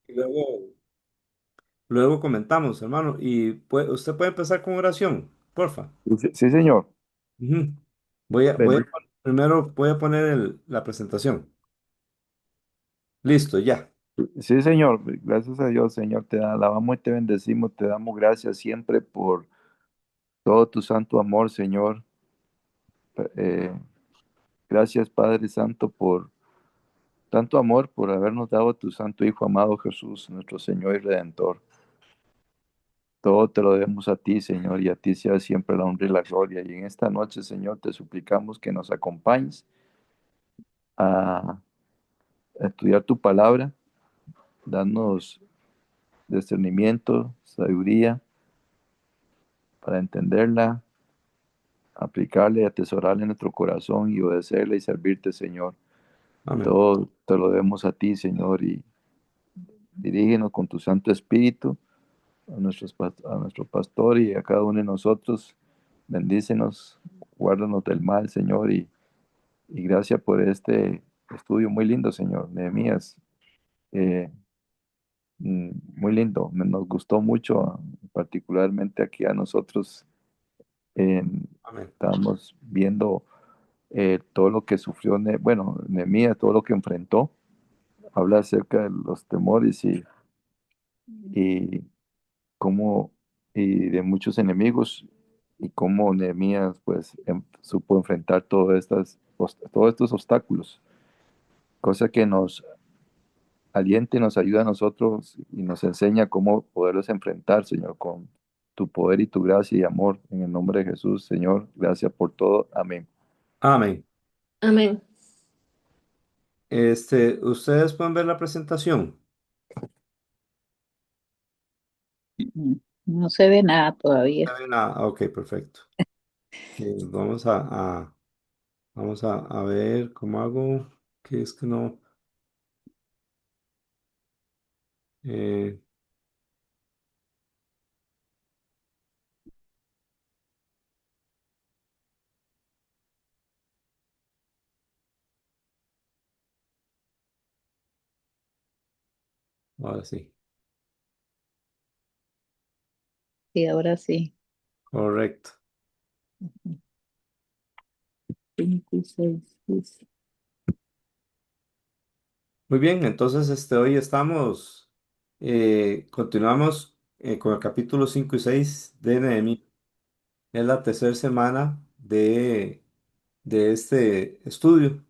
y luego comentamos, hermano. Y usted puede empezar con oración, porfa. Sí, sí, señor. Ujú. Bendi- Primero voy a poner la presentación. Listo, ya. Sí, señor. Gracias a Dios, Señor. Te alabamos y te bendecimos. Te damos gracias siempre por todo tu santo amor, Señor. Eh, Gracias, Padre Santo, por tanto amor, por habernos dado tu santo Hijo amado Jesús, nuestro Señor y Redentor. Todo te lo debemos a ti, Señor, y a ti sea siempre la honra y la gloria. Y en esta noche, Señor, te suplicamos que nos acompañes a estudiar tu palabra, danos discernimiento, sabiduría para entenderla, aplicarla y atesorarla en nuestro corazón y obedecerla y servirte, Señor. Amén. Todo te lo debemos a ti, Señor, y dirígenos con tu Santo Espíritu a nuestro pastor y a cada uno de nosotros. Bendícenos, guárdanos del mal, Señor, y gracias por este estudio muy lindo, Señor. Nehemías, eh, muy lindo. Nos gustó mucho, particularmente aquí a nosotros. eh, Amén. Estábamos viendo todo lo que sufrió, bueno, Nehemías, todo lo que enfrentó. Habla acerca de los temores y cómo, y de muchos enemigos, y cómo Nehemías, pues, supo enfrentar todos estos obstáculos, cosa que nos alienta y nos ayuda a nosotros y nos enseña cómo poderlos enfrentar, Señor, con tu poder y tu gracia y amor. En el nombre de Jesús, Señor, gracias por todo. Amén. Amén. Amén. Ustedes pueden ver la presentación. No se ve nada todavía. No hay nada. Ah, ok, perfecto. Vamos a ver cómo hago. Que es que no. eh, Ahora sí. Sí, ahora sí. Correcto. 26, dice. Muy bien, entonces hoy continuamos con el capítulo 5 y 6 de Nehemías. Es la tercera semana de este estudio.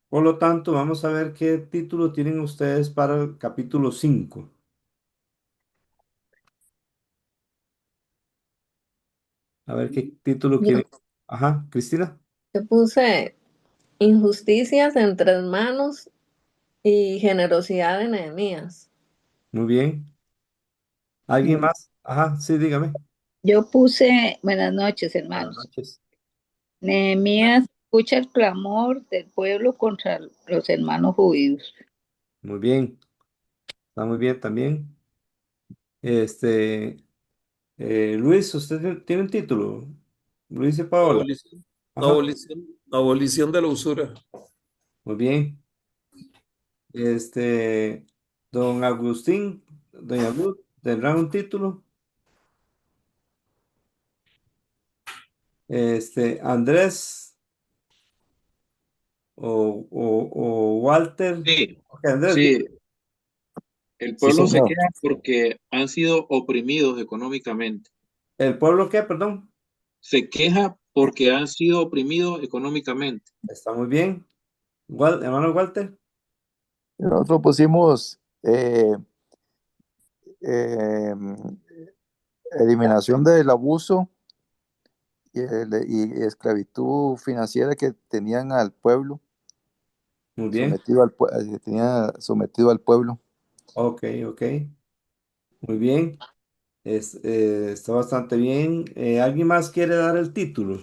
Por lo tanto, vamos a ver qué título tienen ustedes para el capítulo 5. A ver qué título quieren. Yo, Ajá, Cristina. yo puse injusticias entre hermanos y generosidad de Nehemías. Muy bien. ¿Alguien más? Ajá, sí, dígame. Yo puse, buenas noches, Buenas hermanos. noches. Nehemías escucha el clamor del pueblo contra los hermanos judíos. Muy bien. Está muy bien también. Este, Luis, ¿usted tiene un título? Luis y Paola. Abolición, Ajá, abolición de la usura. muy bien. Este, don Agustín, doña Luz, ¿tendrán un título? Andrés o Walter. Sí, Ok, Andrés, sí, el Sí, pueblo se señor. queja porque han sido oprimidos económicamente. ¿el pueblo qué? Perdón. Se queja porque han sido oprimidos económicamente. Está muy bien. Hermano Walter. Nosotros pusimos eh, eliminación del abuso y esclavitud financiera que tenían al pueblo, Muy bien. que tenía sometido al pueblo. Ok, ok. Muy bien. Está bastante bien. ¿Alguien más quiere dar el título?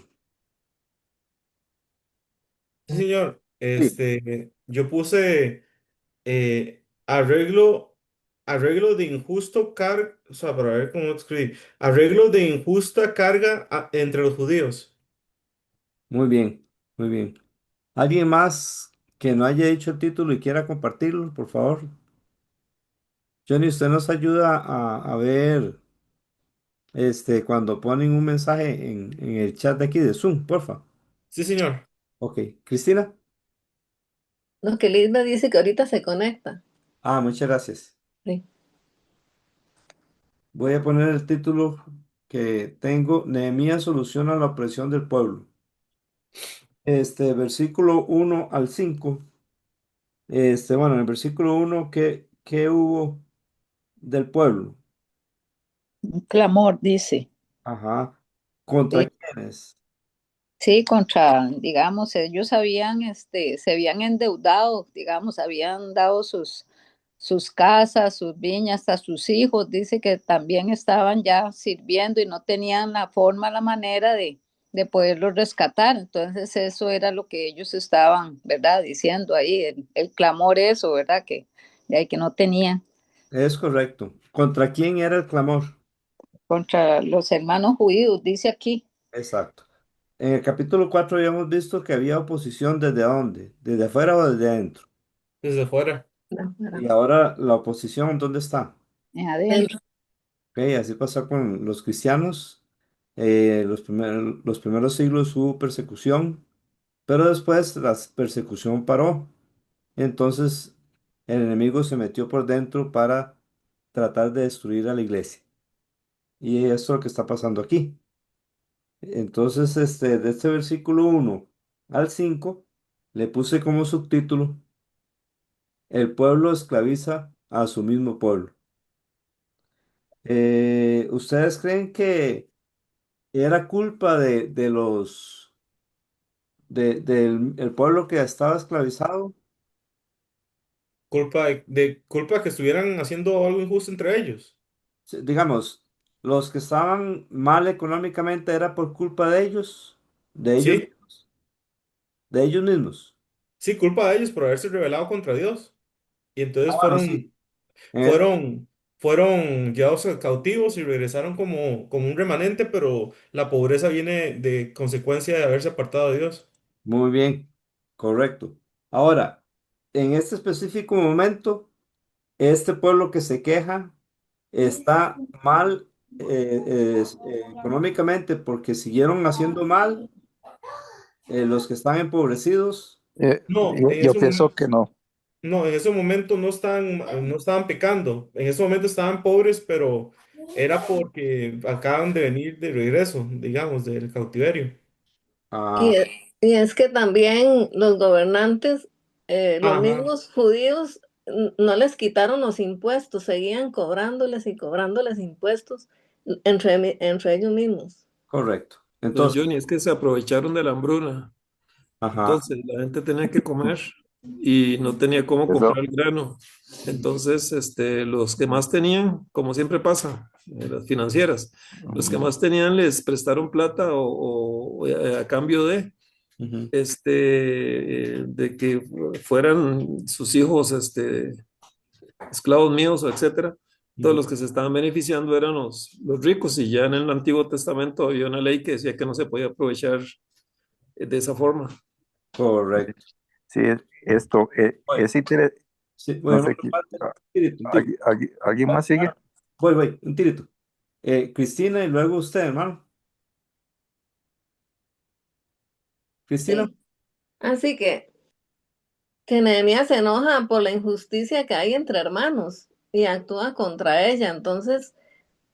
Sí, señor. Sí. Yo puse arreglo de injusto carga, o sea, para ver cómo escribir, arreglo de injusta carga entre los judíos. Muy bien, muy bien. ¿Alguien más que no haya dicho el título y quiera compartirlo, por favor? Johnny, usted nos ayuda a ver cuando ponen un mensaje en el chat de aquí de Zoom, porfa. Sí, señor. Ok, Cristina. Lo que Linda dice que ahorita se conecta. Ah, muchas gracias. Sí. Voy a poner el título que tengo, Nehemías soluciona la opresión del pueblo. Versículo 1 al 5. Bueno, en el versículo 1, ¿qué hubo del pueblo? Un clamor, dice. Ajá. ¿Contra Sí, quiénes? sí, contra, digamos, ellos habían, se habían endeudado, digamos, habían dado sus casas, sus viñas a sus hijos, dice que también estaban ya sirviendo y no tenían la forma, la manera de poderlos rescatar. Entonces eso era lo que ellos estaban, ¿verdad? Diciendo ahí, el clamor eso, ¿verdad? Que no tenían Es correcto. ¿Contra quién era el clamor? contra los hermanos judíos, dice aquí. Exacto. En el capítulo 4 habíamos visto que había oposición desde dónde, desde afuera o desde adentro. Desde fuera. Y ahora la oposición, ¿dónde está? Adentro. Ok, así pasó con los cristianos. Los primeros siglos hubo persecución, pero después la persecución paró. Entonces el enemigo se metió por dentro para tratar de destruir a la iglesia. Y eso es lo que está pasando aquí. Entonces, de este versículo 1 al 5 le puse como subtítulo, El pueblo esclaviza a su mismo pueblo. ¿Ustedes creen que era culpa del el pueblo que estaba esclavizado? Culpa que estuvieran haciendo algo injusto entre ellos. Sí, digamos, los que estaban mal económicamente era por culpa Sí, de ellos mismos. sí, culpa de ellos por haberse rebelado contra Dios. Y Ah, entonces bueno, sí. Eh, fueron llevados cautivos y regresaron como un remanente, pero la pobreza viene de consecuencia de haberse apartado de Dios. Muy bien, correcto. Ahora, en este específico momento, este pueblo que se queja está mal económicamente porque siguieron haciendo mal los que están empobrecidos. No, en Yo ese pienso momento, que no. no, en ese momento no estaban pecando. En ese momento estaban pobres, pero era porque acaban de venir de regreso, digamos, del cautiverio. Y, Ah, y es que también los gobernantes, los Ajá, mismos judíos, no les quitaron los impuestos, seguían cobrándoles y cobrándoles impuestos entre ellos mismos. correcto. Don Entonces, Johnny, es que se aprovecharon de la hambruna. ajá, Entonces, la gente tenía que comer y no tenía cómo Eso, comprar el grano. Entonces, los que más tenían, como siempre pasa, las financieras, los que más tenían les prestaron plata a cambio ujú, de que fueran sus hijos, esclavos míos o etcétera. Todos ujú, los que se estaban beneficiando eran los ricos y ya en el Antiguo Testamento había una ley que decía que no se podía aprovechar de esa forma. correcto. sí, esto Bueno, es interesante. sí, No bueno, sé, un tirito. ¿alguien más sigue? Voy, un tirito. Cristina y luego usted, hermano. Cristina. Sí. Así que Nehemías se enoja por la injusticia que hay entre hermanos y actúa contra ella. Entonces,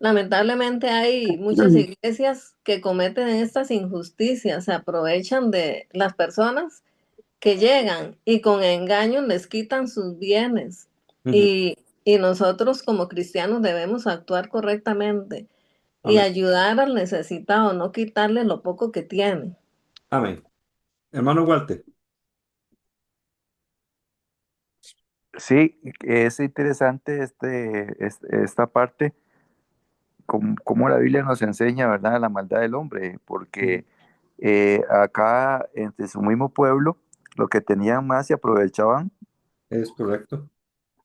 lamentablemente hay muchas iglesias que cometen estas injusticias, se aprovechan de las personas que llegan y con engaño les quitan sus bienes. Ujú, Y nosotros como cristianos debemos actuar correctamente y amén. ayudar al necesitado, no quitarle lo poco que tiene. Amén. Hermano Walter. Sí, es interesante esta parte, como la Biblia nos enseña, ¿verdad? La maldad del hombre, Ujú, porque acá entre su mismo pueblo, lo que tenían más se aprovechaban es correcto.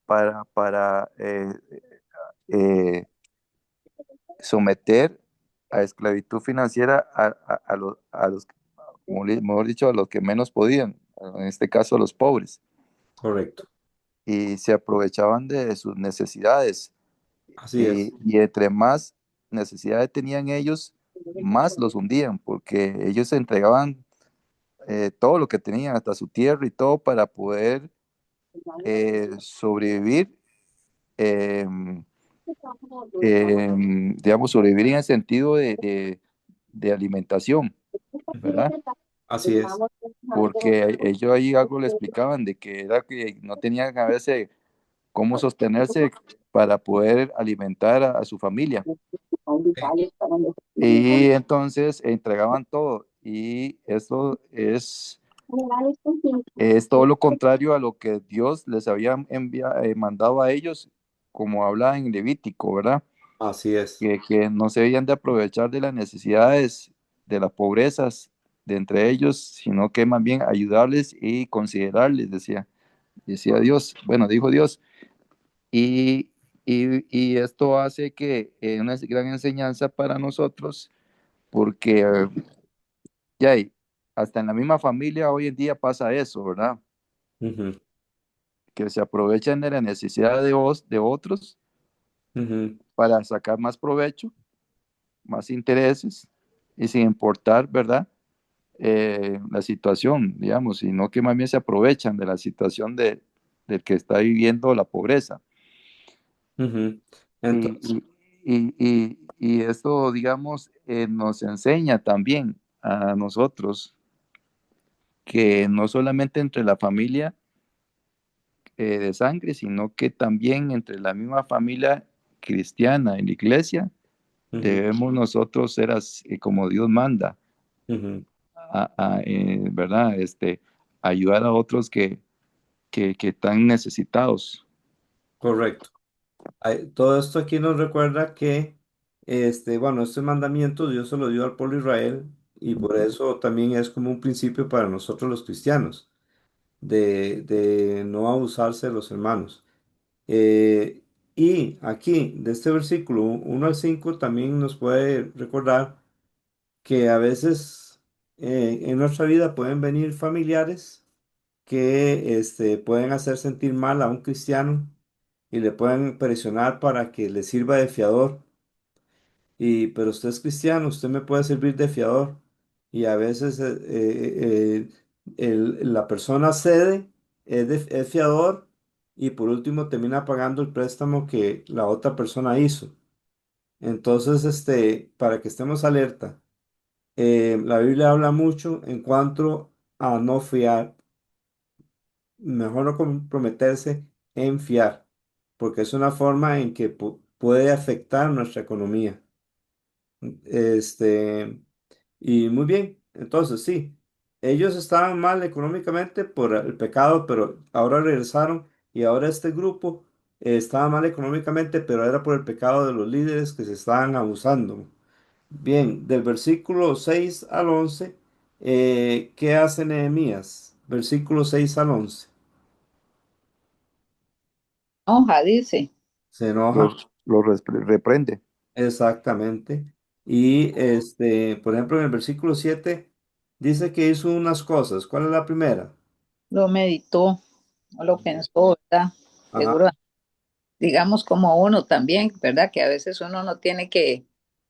para eh, someter a esclavitud financiera a los, mejor dicho, a los que menos podían, en este caso a los pobres. Correcto. y se aprovechaban de sus necesidades. Así es, Y entre más necesidades tenían ellos, más los hundían, porque ellos se entregaban todo lo que tenían, hasta su tierra y todo, para poder sobrevivir, em, digamos, sobrevivir en el sentido de alimentación, ¿verdad? así es. Porque ellos ahí algo le explicaban de que era que no tenían a veces cómo sostenerse para poder alimentar a su familia. Sí, Y entonces entregaban todo. Y eso es todo lo contrario a lo que Dios les había mandado a ellos, como habla en Levítico, ¿verdad? así es. Que no se debían de aprovechar de las necesidades, de las pobrezas de entre ellos, sino que más bien ayudarles y considerarles, decía Dios, bueno, dijo Dios. Y, y esto hace que una gran enseñanza para nosotros, porque ya hay, hasta en la misma familia hoy en día pasa eso, ¿verdad? Ujú, Que se aprovechan de la necesidad de otros ujú. para sacar más provecho, más intereses, y sin importar, ¿verdad? La situación, digamos, sino que más bien se aprovechan de la situación del que está viviendo la pobreza. Ujú. Y, Entonces, y esto, digamos, nos enseña también a nosotros que no solamente entre la familia de sangre, sino que también entre la misma familia cristiana en la iglesia, ujú, debemos nosotros ser como Dios manda, ujú, ¿verdad? Ayudar a otros que están necesitados. correcto. Todo esto aquí nos recuerda que, bueno, este mandamiento Dios se lo dio al pueblo de Israel y por eso también es como un principio para nosotros los cristianos, de no abusarse de los hermanos. Eh, y aquí, de este versículo 1 al 5 también nos puede recordar que a veces en nuestra vida pueden venir familiares que pueden hacer sentir mal a un cristiano y le pueden presionar para que le sirva de fiador. Pero usted es cristiano, usted me puede servir de fiador. Y a veces la persona cede, es fiador y por último termina pagando el préstamo que la otra persona hizo. Entonces, para que estemos alerta, la Biblia habla mucho en cuanto a no fiar, mejor no comprometerse en fiar, porque es una forma en que puede afectar nuestra economía. Este, y muy bien, entonces sí, ellos estaban mal económicamente por el pecado, pero ahora regresaron y ahora este grupo estaba mal económicamente, pero era por el pecado de los líderes que se estaban abusando. Bien, del versículo 6 al 11, ¿qué hace Nehemías? Versículo 6 al 11. Hoja, dice. Se enoja, Los reprende. exactamente. Y por ejemplo, en el versículo 7 dice que hizo unas cosas. ¿Cuál es la primera? Lo meditó, lo pensó, ¿verdad? Ajá, Seguro, digamos como uno también, ¿verdad? Que a veces uno no tiene que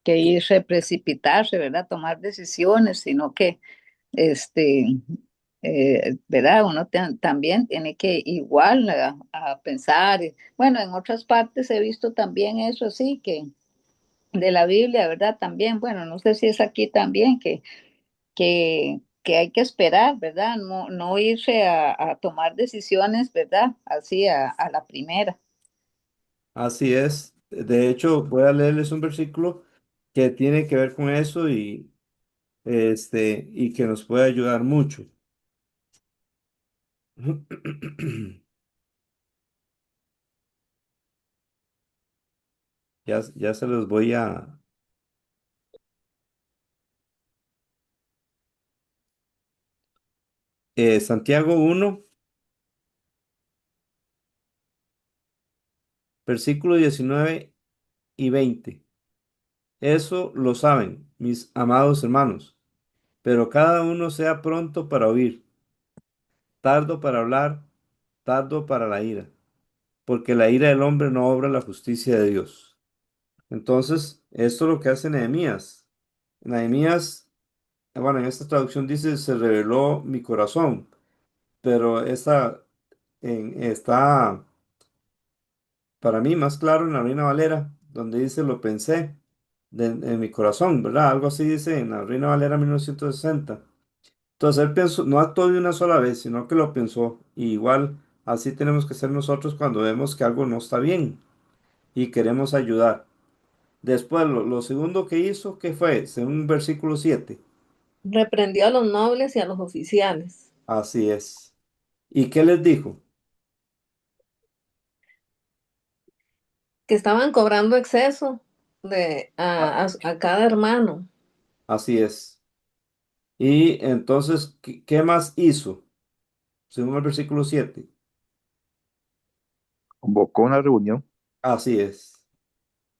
irse, precipitarse, ¿verdad? Tomar decisiones, sino que, este, ¿verdad? Uno también tiene que igual a pensar. Bueno, en otras partes he visto también eso, sí, que de la Biblia, ¿verdad? También, bueno, no sé si es aquí también, que hay que esperar, ¿verdad? No, no irse a tomar decisiones, ¿verdad? Así a la primera. así es. De hecho, voy a leerles un versículo que tiene que ver con eso y que nos puede ayudar mucho. Ya se los voy a... Santiago 1, versículo 19 y 20. Eso lo saben, mis amados hermanos, pero cada uno sea pronto para oír, tardo para hablar, tardo para la ira, porque la ira del hombre no obra la justicia de Dios. Entonces, esto es lo que hace Nehemías. Nehemías, bueno, en esta traducción dice, se reveló mi corazón, pero está para mí más claro en la Reina Valera, donde dice, lo pensé en mi corazón, ¿verdad? Algo así dice en la Reina Valera 1960. Entonces él pensó, no actuó de una sola vez, sino que lo pensó. Y igual, así tenemos que ser nosotros cuando vemos que algo no está bien y queremos ayudar. Después, lo segundo que hizo, ¿qué fue? Según versículo 7. Reprendió a los nobles y a los oficiales, Así es. ¿Y qué les dijo? que estaban cobrando exceso Ah, a cada hermano. así es. Y entonces, ¿qué más hizo? Según el versículo 7. Convocó una reunión. Así es.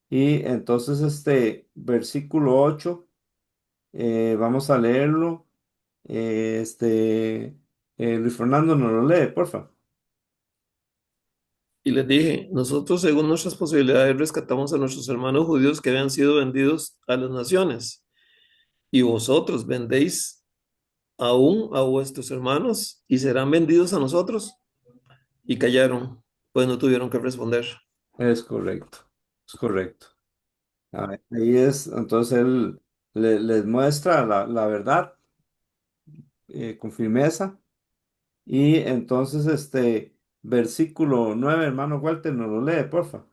Y entonces, versículo 8, vamos a leerlo. Luis Fernando nos lo lee, porfa. Y les dije, nosotros según nuestras posibilidades rescatamos a nuestros hermanos judíos que habían sido vendidos a las naciones. Y vosotros vendéis aún a vuestros hermanos y serán vendidos a nosotros. Y callaron, pues no tuvieron que responder. Es correcto, es correcto. Ahí es, entonces él les muestra la verdad con firmeza. Y entonces, versículo 9 hermano Walter, nos lo lee, porfa.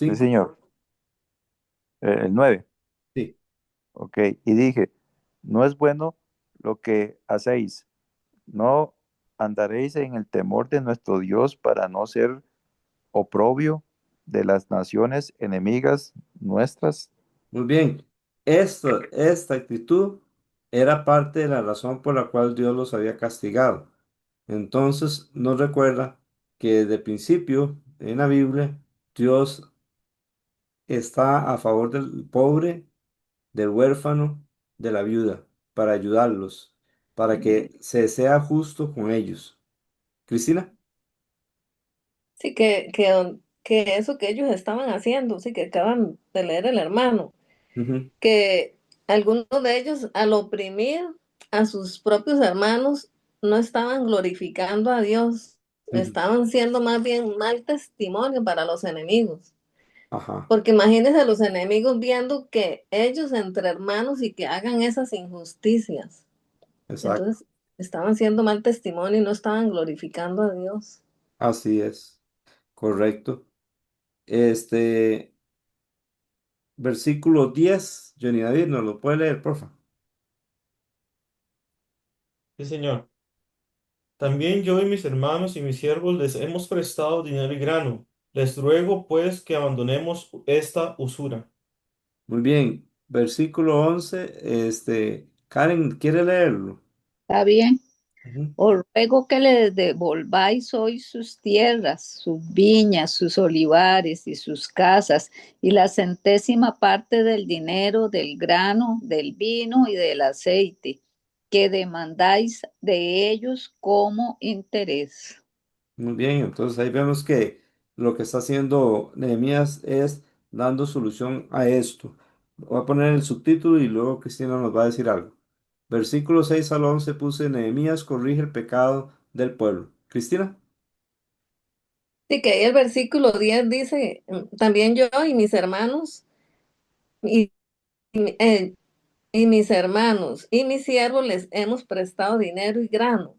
Sí, 5. señor. El 9. Sí. Ok. Y dije, no es bueno lo que hacéis. No andaréis en el temor de nuestro Dios para no ser oprobio de las naciones enemigas nuestras. Muy bien. Esta actitud era parte de la razón por la cual Dios los había castigado. Entonces, nos recuerda que desde el principio en la Biblia, Dios está a favor del pobre, del huérfano, de la viuda, para ayudarlos, para que se sea justo con ellos. Cristina. Sí, que eso que ellos estaban haciendo, sí, que acaban de leer el hermano, Ujú, que algunos de ellos al oprimir a sus propios hermanos no estaban glorificando a Dios, ujú. estaban siendo más bien mal testimonio para los enemigos. Ajá, Porque imagínense a los enemigos viendo que ellos entre hermanos y que hagan esas injusticias. exacto. Entonces estaban siendo mal testimonio y no estaban glorificando a Dios. Así es, correcto. Este, versículo 10 Johnny David, ¿nos lo puede leer, porfa? Sí, señor. También yo y mis hermanos y mis siervos les hemos prestado dinero y grano. Les ruego, pues, que abandonemos esta usura. Muy bien. Versículo 11 Karen, ¿quiere leerlo? Está bien. Ujú, Os ruego que les devolváis hoy sus tierras, sus viñas, sus olivares y sus casas, y la centésima parte del dinero, del grano, del vino y del aceite, que demandáis de ellos como interés. muy bien, entonces ahí vemos que lo que está haciendo Nehemías es dando solución a esto. Voy a poner el subtítulo y luego Cristina nos va a decir algo. Versículo 6 al 11 puse Nehemías corrige el pecado del pueblo. Cristina. Sí, que ahí el versículo 10 dice, también yo y mis hermanos, y, y, eh, y mis hermanos y mis siervos les hemos prestado dinero y grano.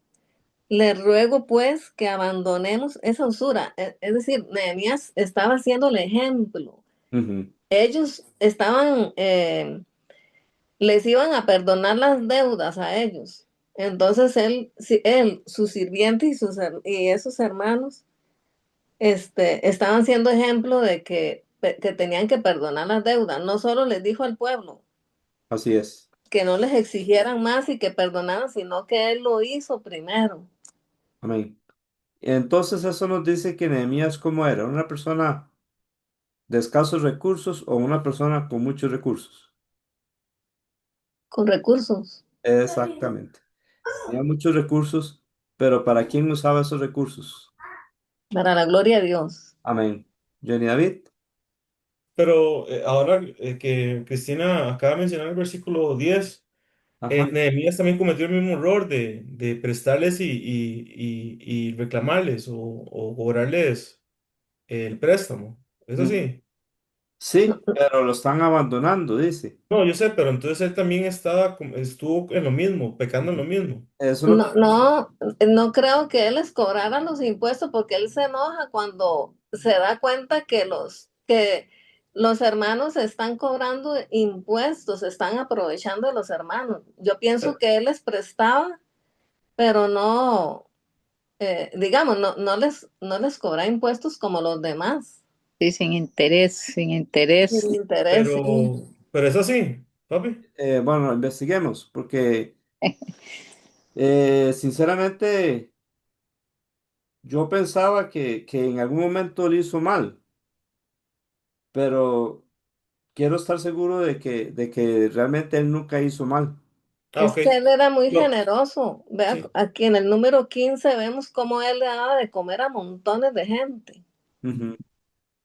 Les ruego pues que abandonemos esa usura. Es decir, Nehemías estaba haciendo el ejemplo. Ujú, Ellos estaban, les iban a perdonar las deudas a ellos. Entonces él, su sirviente y esos hermanos, estaban siendo ejemplo de que tenían que perdonar las deudas. No solo les dijo al pueblo así es. que no les exigieran más y que perdonaran, sino que él lo hizo primero. Amén. Entonces eso nos dice que Nehemías cómo era, una persona de escasos recursos o una persona con muchos recursos. Con recursos. Exactamente. Tenía muchos recursos, pero ¿para quién usaba esos recursos? Para la gloria de Dios. Amén. Johnny David. Pero ahora que Cristina acaba de mencionar el versículo 10, Ajá. Nehemías también cometió el mismo error de prestarles y reclamarles o cobrarles el préstamo. Eso Mm, sí. No, sí, pero lo están abandonando, dice. No, yo sé, pero entonces él también estuvo en lo mismo, pecando en Ujú. lo mismo. Eso es lo que... no, no, no creo que él les cobrara los impuestos porque él se enoja cuando se da cuenta que los hermanos están cobrando impuestos, están aprovechando de los hermanos. Yo pienso que él les prestaba, pero no, digamos, no les cobra impuestos como los demás, Sí, sin interés, sin interés. sin interés. Sí. Pero es así, papi. Bueno, investiguemos, porque sinceramente yo pensaba que en algún momento lo hizo mal, pero quiero estar seguro de que realmente él nunca hizo mal. Ah, Es ok. que él era muy No, generoso. Vea, sí. aquí en el número 15 vemos cómo él le daba de comer a montones de gente. Ujú.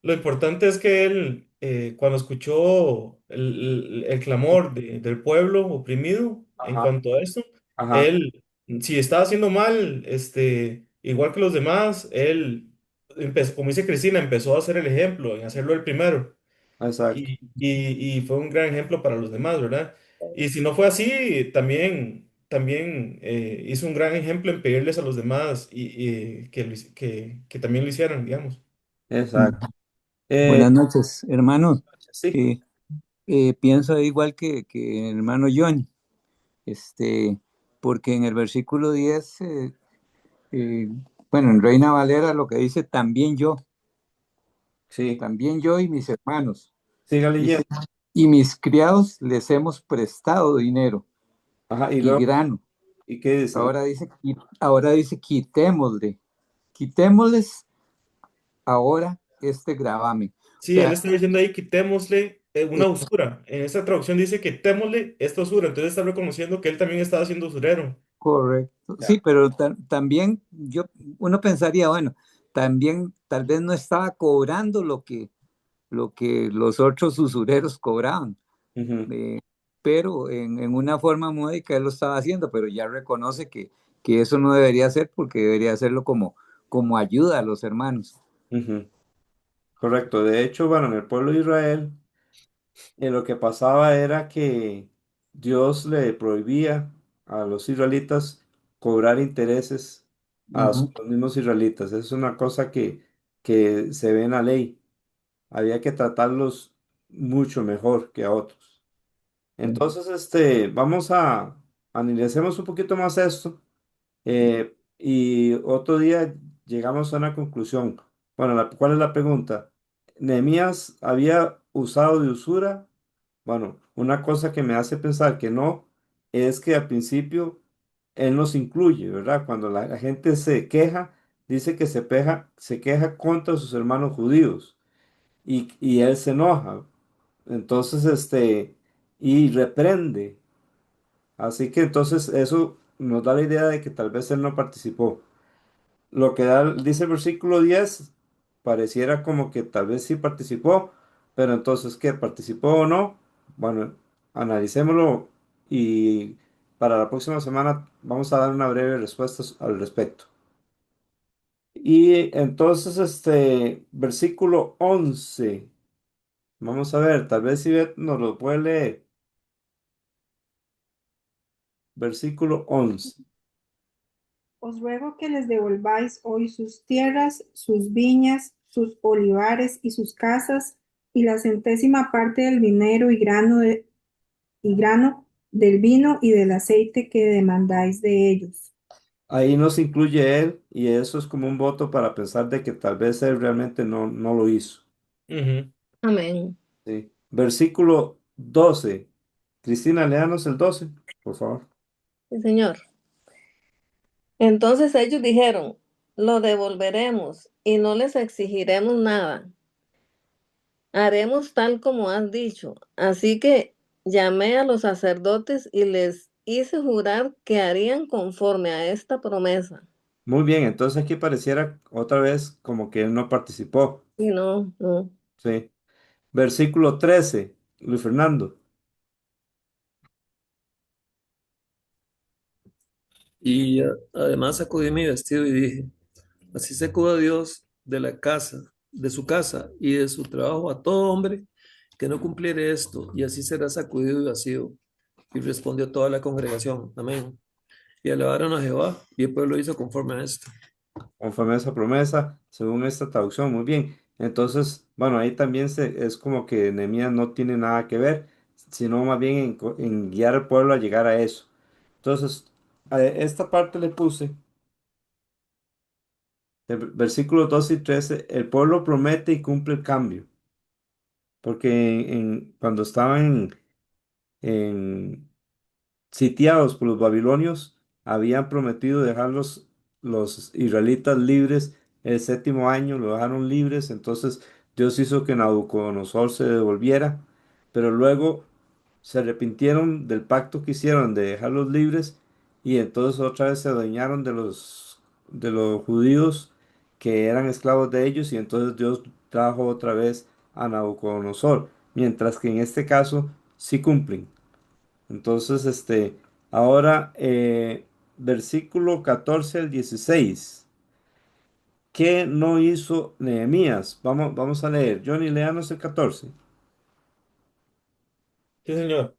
Lo importante es que él, cuando escuchó el clamor del pueblo oprimido en Ajá, cuanto a esto, ajá, él, si estaba haciendo mal, igual que los demás, él empezó, como dice Cristina, empezó a hacer el ejemplo, en hacerlo el primero. exacto, Y fue un gran ejemplo para los demás, ¿verdad? Y si no fue así, también hizo un gran ejemplo en pedirles a los demás y que también lo hicieran, digamos. exacto. Buenas noches, hermano. Sí, Eh, Pienso igual que el hermano John, este, porque en el versículo 10, eh, bueno, en Reina Valera lo que dice, sí, también yo y mis hermanos, siga dice, leyendo. y mis criados les hemos prestado dinero Ajá, y y luego, grano. ¿y qué dice? Ahora dice, quitémosles ahora este gravamen. O Sí, él sea, está diciendo ahí quitémosle una usura. En esta traducción dice quitémosle esta usura. Entonces está reconociendo que él también estaba siendo usurero. correcto. Ya. Sí, pero también uno pensaría, bueno, también tal vez no estaba cobrando lo que los otros usureros cobraban, Ujú, eh, pero en una forma módica él lo estaba haciendo, pero ya reconoce que eso no debería ser porque debería hacerlo como ayuda a los hermanos. ujú. Correcto. De hecho, bueno, en el pueblo de Israel, lo que pasaba era que Dios le prohibía a los israelitas cobrar intereses a Ujú, los mismos israelitas. Es una cosa que se ve en la ley. Había que tratarlos mucho mejor que a otros. sí. Entonces, vamos a analicemos un poquito más esto y otro día llegamos a una conclusión. Bueno, ¿cuál es la pregunta? ¿Nehemías había usado de usura? Bueno, una cosa que me hace pensar que no es que al principio él nos incluye, ¿verdad? Cuando la gente se queja, dice que se queja contra sus hermanos judíos y él se enoja. Entonces, y reprende. Así que entonces eso nos da la idea de que tal vez él no participó. Lo que dice el versículo 10 pareciera como que tal vez sí participó, pero entonces, ¿qué? ¿Participó o no? Bueno, analicémoslo y para la próxima semana vamos a dar una breve respuesta al respecto. Y entonces, versículo 11 vamos a ver, tal vez si nos lo puede leer. Versículo 11. Os ruego que les devolváis hoy sus tierras, sus viñas, sus olivares y sus casas, y la centésima parte del dinero y grano del vino y del aceite que demandáis de ellos. Ahí nos incluye él y eso es como un voto para pensar de que tal vez él realmente no lo hizo. Ujú. Amén. ¿Sí? Versículo 12. Cristina, léanos el 12, por favor. Sí, señor. Entonces ellos dijeron, lo devolveremos y no les exigiremos nada. Haremos tal como has dicho. Así que llamé a los sacerdotes y les hice jurar que harían conforme a esta promesa. Muy bien, entonces aquí pareciera otra vez como que él no participó. Y no, no. Sí. Versículo 13, Luis Fernando. Y además sacudí mi vestido y dije, así sacuda Dios de la casa, de su casa y de su trabajo a todo hombre que no cumpliere esto, y así será sacudido y vacío. Y respondió toda la congregación, amén. Y alabaron a Jehová, y el pueblo hizo conforme a esto. Conforme a esa promesa, según esta traducción, muy bien. Entonces, bueno, ahí también es como que Nehemías no tiene nada que ver, sino más bien en guiar al pueblo a llegar a eso. Entonces, a esta parte le puse, versículos 12 y 13, el pueblo promete y cumple el cambio, porque cuando estaban en sitiados por los babilonios, habían prometido dejar los israelitas libres el séptimo año, lo dejaron libres, entonces Dios hizo que Nabucodonosor se devolviera, pero luego se arrepintieron del pacto que hicieron de dejarlos libres y entonces otra vez se adueñaron de los judíos que eran esclavos de ellos y entonces Dios trajo otra vez a Nabucodonosor, mientras que en este caso sí cumplen. Entonces, ahora, versículo 14 al 16. ¿Qué no hizo Nehemías? Vamos a leer. Johnny, léanos el 14. Sí, señor.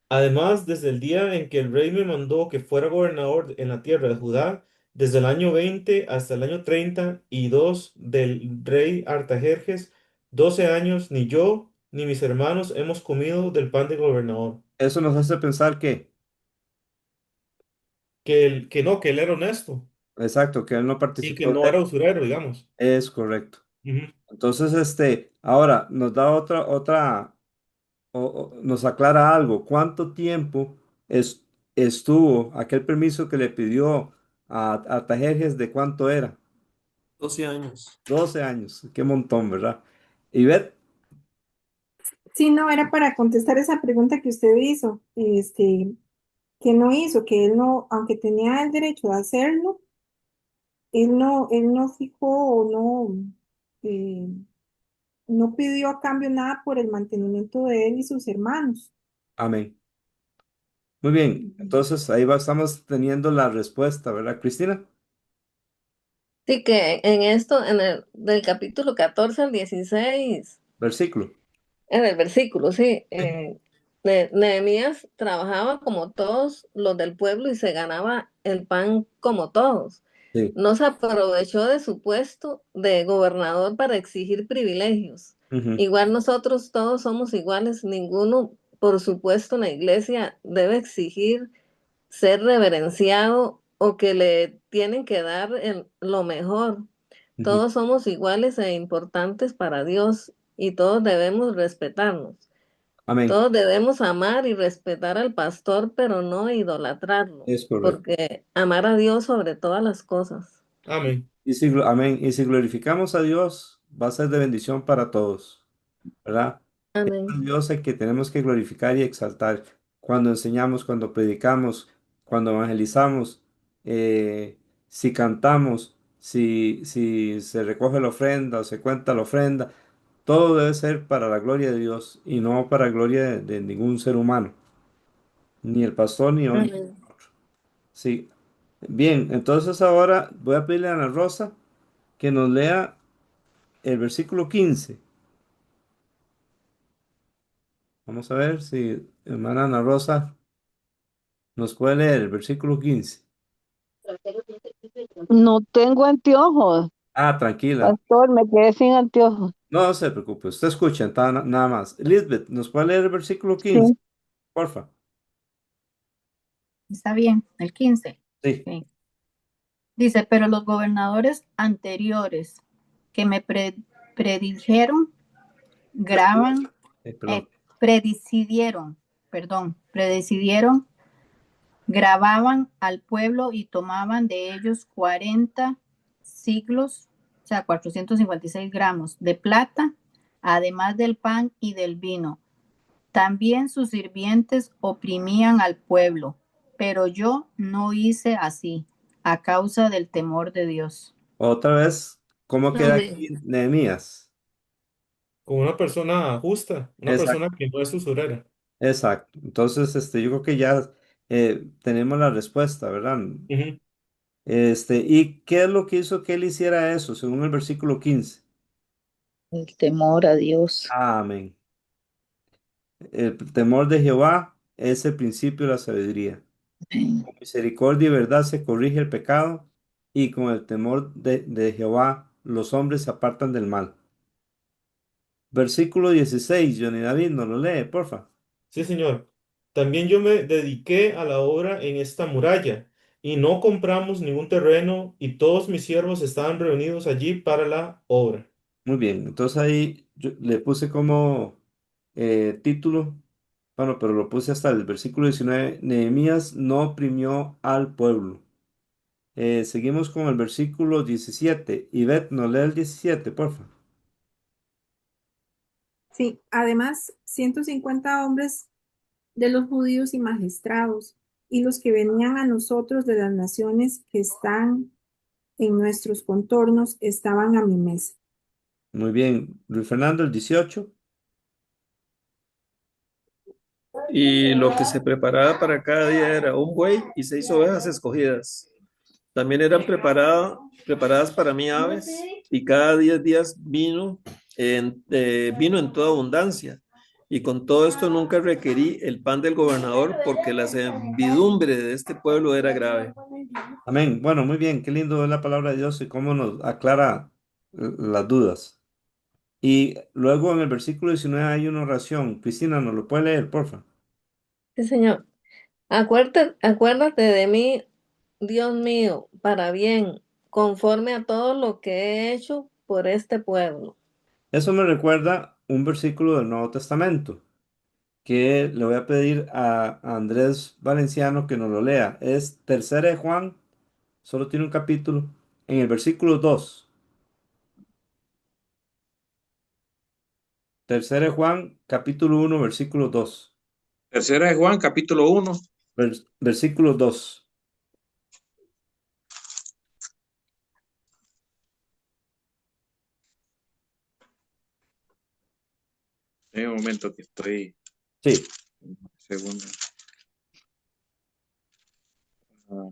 Además, desde el día en que el rey me mandó que fuera gobernador en la tierra de Judá, desde el año 20 hasta el año 32 del rey Artajerjes, 12 años, ni yo ni mis hermanos hemos comido del pan del gobernador. Eso nos hace pensar que, Que él era honesto exacto, que él no y que participó no de era eso. usurero, digamos. Es correcto. Ujú. Entonces, ahora nos da nos aclara algo. ¿Cuánto tiempo estuvo aquel permiso que le pidió a Artajerjes? ¿De cuánto era? 12 años. 12 años. Qué montón, ¿verdad? Y ver, Sí, no, era para contestar esa pregunta que usted hizo, que no hizo, que él no, aunque tenía el derecho de hacerlo, él no fijó o eh, no pidió a cambio nada por el mantenimiento de él y sus hermanos. amén. Muy bien, Ujú. entonces estamos teniendo la respuesta, ¿verdad, Cristina? Sí que en esto, del capítulo 14 al 16, Versículo. en el versículo, sí, Sí, Nehemías trabajaba como todos los del pueblo y se ganaba el pan como todos. sí. No se aprovechó de su puesto de gobernador para exigir privilegios. Ujú, Igual nosotros todos somos iguales, ninguno, por supuesto, en la iglesia debe exigir ser reverenciado o que le tienen que dar lo mejor. ujú. Todos somos iguales e importantes para Dios y todos debemos respetarnos. Amén. Todos debemos amar y respetar al pastor, pero no idolatrarlo, Es correcto. porque amar a Dios sobre todas las cosas. Amén. Amén. Y si glorificamos a Dios, va a ser de bendición para todos, ¿verdad? Es a Amén. Dios el que tenemos que glorificar y exaltar cuando enseñamos, cuando predicamos, cuando evangelizamos, si cantamos, si se recoge la ofrenda o se cuenta la ofrenda. Todo debe ser para la gloria de Dios y no para la gloria de ningún ser humano, ni el pastor ni otro. Amén. Sí. Bien, entonces ahora voy a pedirle a Ana Rosa que nos lea el versículo 15. Vamos a ver si hermana Ana Rosa nos puede leer el versículo 15. No tengo anteojos, Ah, tranquila. pastor, me quedé sin anteojos. No se preocupe, usted escucha nada más. Elizabeth, ¿nos puede leer el versículo 15? Sí, Porfa. Está bien, el 15. Sí. Ok. Dice, pero los gobernadores anteriores que me predijeron, graban, Perdón. predecidieron, perdón, predecidieron, grababan al pueblo y tomaban de ellos 40 siglos, o sea, 456 gramos de plata, además del pan y del vino. También sus sirvientes oprimían al pueblo, pero yo no hice así. a causa del temor de Dios. Otra vez, ¿cómo queda Amén. aquí Nehemías? Con una persona justa, una persona Exacto, que no es usurera. exacto. Entonces, yo creo que ya tenemos la respuesta, ¿verdad? Ujú. ¿Y qué es lo que hizo que él hiciera eso, según el versículo 15? El temor a Dios. Amén. El temor de Jehová es el principio de la sabiduría. Amén. Con misericordia y verdad se corrige el pecado, y con el temor de Jehová los hombres se apartan del mal. Versículo 16, Johnny David, ¿nos lo lee, porfa? Sí, señor. También yo me dediqué a la obra en esta muralla y no compramos ningún terreno y todos mis siervos estaban reunidos allí para la obra. Muy bien, entonces ahí yo le puse como título, bueno, pero lo puse hasta el versículo 19. Nehemías no oprimió al pueblo. Seguimos con el versículo 17. Ivette, ¿nos lee el 17, porfa? Sí, además, 150 hombres de los judíos y magistrados, y los que venían a nosotros de las naciones que están en nuestros contornos, estaban a mi mesa. Muy bien, Luis Fernando, el 18. Y lo que se preparaba para cada día era un buey y 6 ovejas escogidas. También eran preparadas para mí aves, y cada 10 días vino en toda abundancia. Y con todo esto nunca requerí el pan del gobernador, porque la servidumbre de este pueblo era grave. Amén. Bueno, muy bien, qué lindo es la palabra de Dios y cómo nos aclara las dudas. Y luego en el versículo 19 hay una oración. Cristina, ¿nos lo puede leer, porfa? Sí, Señor. Acuérdate de mí, Dios mío, para bien, conforme a todo lo que he hecho por este pueblo. Eso me recuerda un versículo del Nuevo Testamento que le voy a pedir a Andrés Valenciano que nos lo lea. Es Tercera de Juan, solo tiene un capítulo, en el versículo 2. Tercera de Juan, capítulo 1, versículo 2. Tercera de Juan, capítulo 1. Versículo 2. En un momento que estoy. Sí, Segundo. Ah,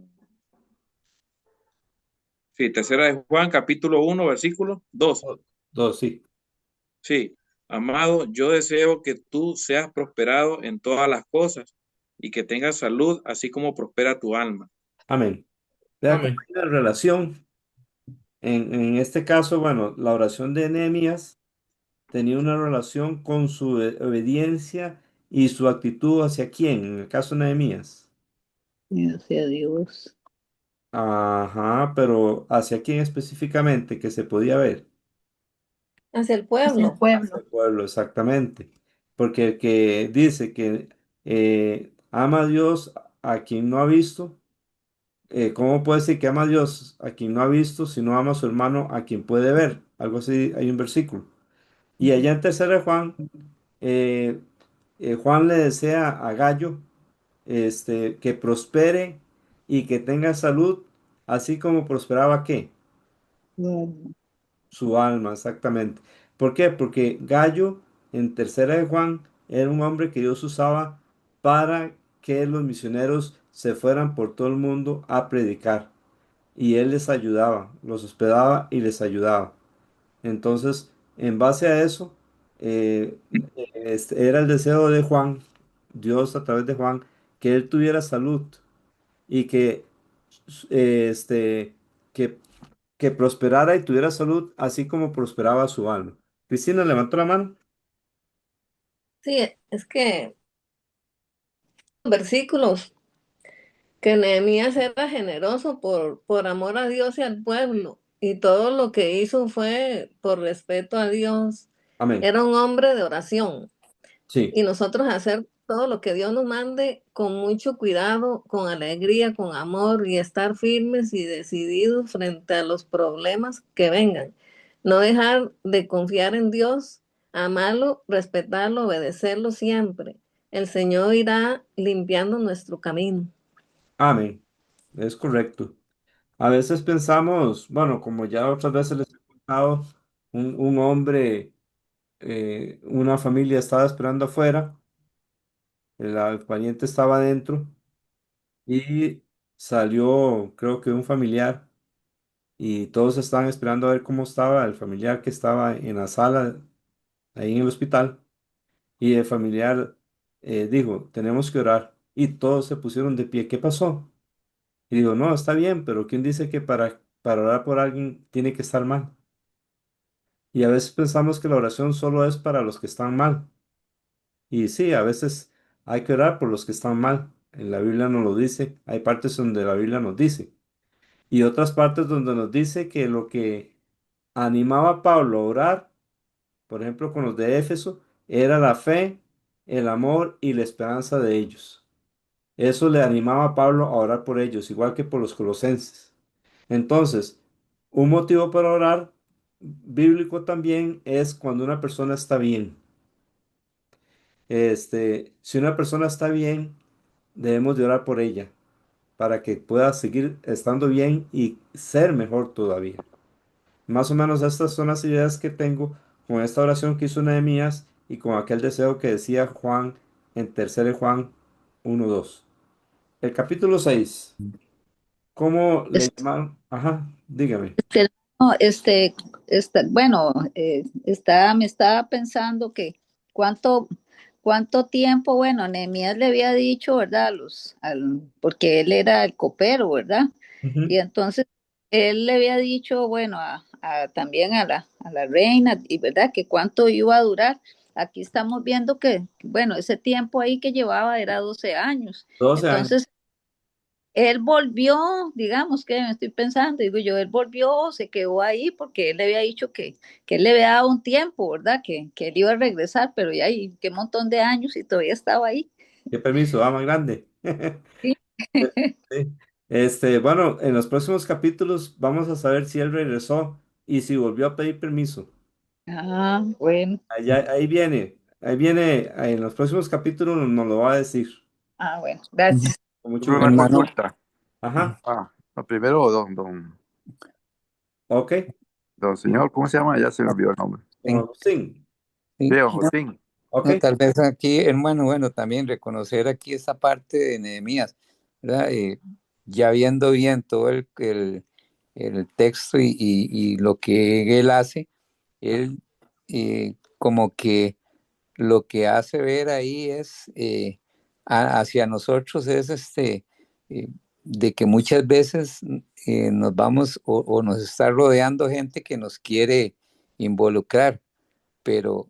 sí, tercera de Juan, capítulo 1, versículo 2. 2, sí. Sí, amado, yo deseo que tú seas prosperado en todas las cosas y que tengas salud, así como prospera tu alma. Amén. Vea cómo Amén. hay una relación. En este caso, bueno, la oración de Nehemías tenía una relación con su obediencia y su actitud hacia quién, en el caso de Nehemías. Gracias a Dios. Ajá, pero ¿hacia quién específicamente que se podía ver? Hacia el Hacia el pueblo. Hacia pueblo. el pueblo, exactamente. Porque el que dice que ama a Dios a quien no ha visto, ¿cómo puede decir que ama a Dios a quien no ha visto si no ama a su hermano a quien puede ver? Algo así, hay un versículo. Y allá en tercera de Juan, eh, Juan le desea a Gallo que prospere y que tenga salud, así como prosperaba ¿qué? Bueno, Su alma, exactamente. ¿Por qué? Porque Gallo, en tercera de Juan, era un hombre que Dios usaba para que los misioneros se fueran por todo el mundo a predicar. Y él les ayudaba, los hospedaba y les ayudaba. Entonces, en base a eso, eh, era el deseo de Juan, Dios a través de Juan, que él tuviera salud y eh, este, que, que prosperara y tuviera salud, así como prosperaba su alma. Cristina levantó la mano. Sí, es que versículos que Nehemías era generoso por amor a Dios y al pueblo, y todo lo que hizo fue por respeto a Dios. Amén. Era un hombre de oración, Sí, y nosotros hacer todo lo que Dios nos mande con mucho cuidado, con alegría, con amor, y estar firmes y decididos frente a los problemas que vengan. No dejar de confiar en Dios, amarlo, respetarlo, obedecerlo siempre. El Señor irá limpiando nuestro camino. amén. Es correcto. A veces pensamos, bueno, como ya otras veces les he contado, un hombre, una familia estaba esperando afuera, el pariente estaba adentro y salió, creo que un familiar, y todos estaban esperando a ver cómo estaba el familiar que estaba en la sala, ahí en el hospital, y el familiar dijo, tenemos que orar, y todos se pusieron de pie. ¿Qué pasó? Y digo, no, está bien, pero ¿quién dice que para orar por alguien tiene que estar mal? Y a veces pensamos que la oración solo es para los que están mal. Y sí, a veces hay que orar por los que están mal. En la Biblia nos lo dice. Hay partes donde la Biblia nos dice. Y otras partes donde nos dice que lo que animaba a Pablo a orar, por ejemplo, con los de Éfeso, era la fe, el amor y la esperanza de ellos. Eso le animaba a Pablo a orar por ellos, igual que por los colosenses. Entonces, un motivo para orar bíblico también es cuando una persona está bien. Si una persona está bien, debemos de orar por ella para que pueda seguir estando bien y ser mejor todavía. Más o menos estas son las ideas que tengo con esta oración que hizo Nehemías y con aquel deseo que decía Juan en 3 Juan 1:2. El capítulo 6. ¿Cómo le llamaron? Ajá, dígame. No, bueno, me estaba pensando que cuánto, cuánto tiempo, bueno, Nehemías le había dicho, ¿verdad? Porque él era el copero, ¿verdad? Y Ujú. entonces él le había dicho, bueno, también a la reina, y verdad, que cuánto iba a durar. Aquí estamos viendo que, bueno, ese tiempo ahí que llevaba era 12 años. 12 años. Entonces, él volvió, digamos que me estoy pensando, digo yo, él volvió, se quedó ahí porque él le había dicho que él le había dado un tiempo, ¿verdad? Que él iba a regresar, pero ya hay qué montón de años y todavía estaba ahí. ¿Qué permiso? Más grande. Sí. Sí. Bueno, en los próximos capítulos vamos a saber si él regresó y si volvió a pedir permiso. Ah, bueno, Ahí viene, en los próximos capítulos nos lo va a decir. bueno, gracias. Con mucho Tuve una gusto. Hermano, consulta. Ajá, No, primero, ok. don señor, ¿cómo se llama? Ya se me olvidó el nombre. Don Agustín. sí, Sí, don no, Jotín. Ok. no, tal vez aquí, hermano, bueno, también reconocer aquí esta parte de Nehemías, ¿verdad? Ya viendo bien todo el texto y lo que él hace, él como que lo que hace ver ahí es hacia nosotros es eh, de que muchas veces nos vamos o nos está rodeando gente que nos quiere involucrar, pero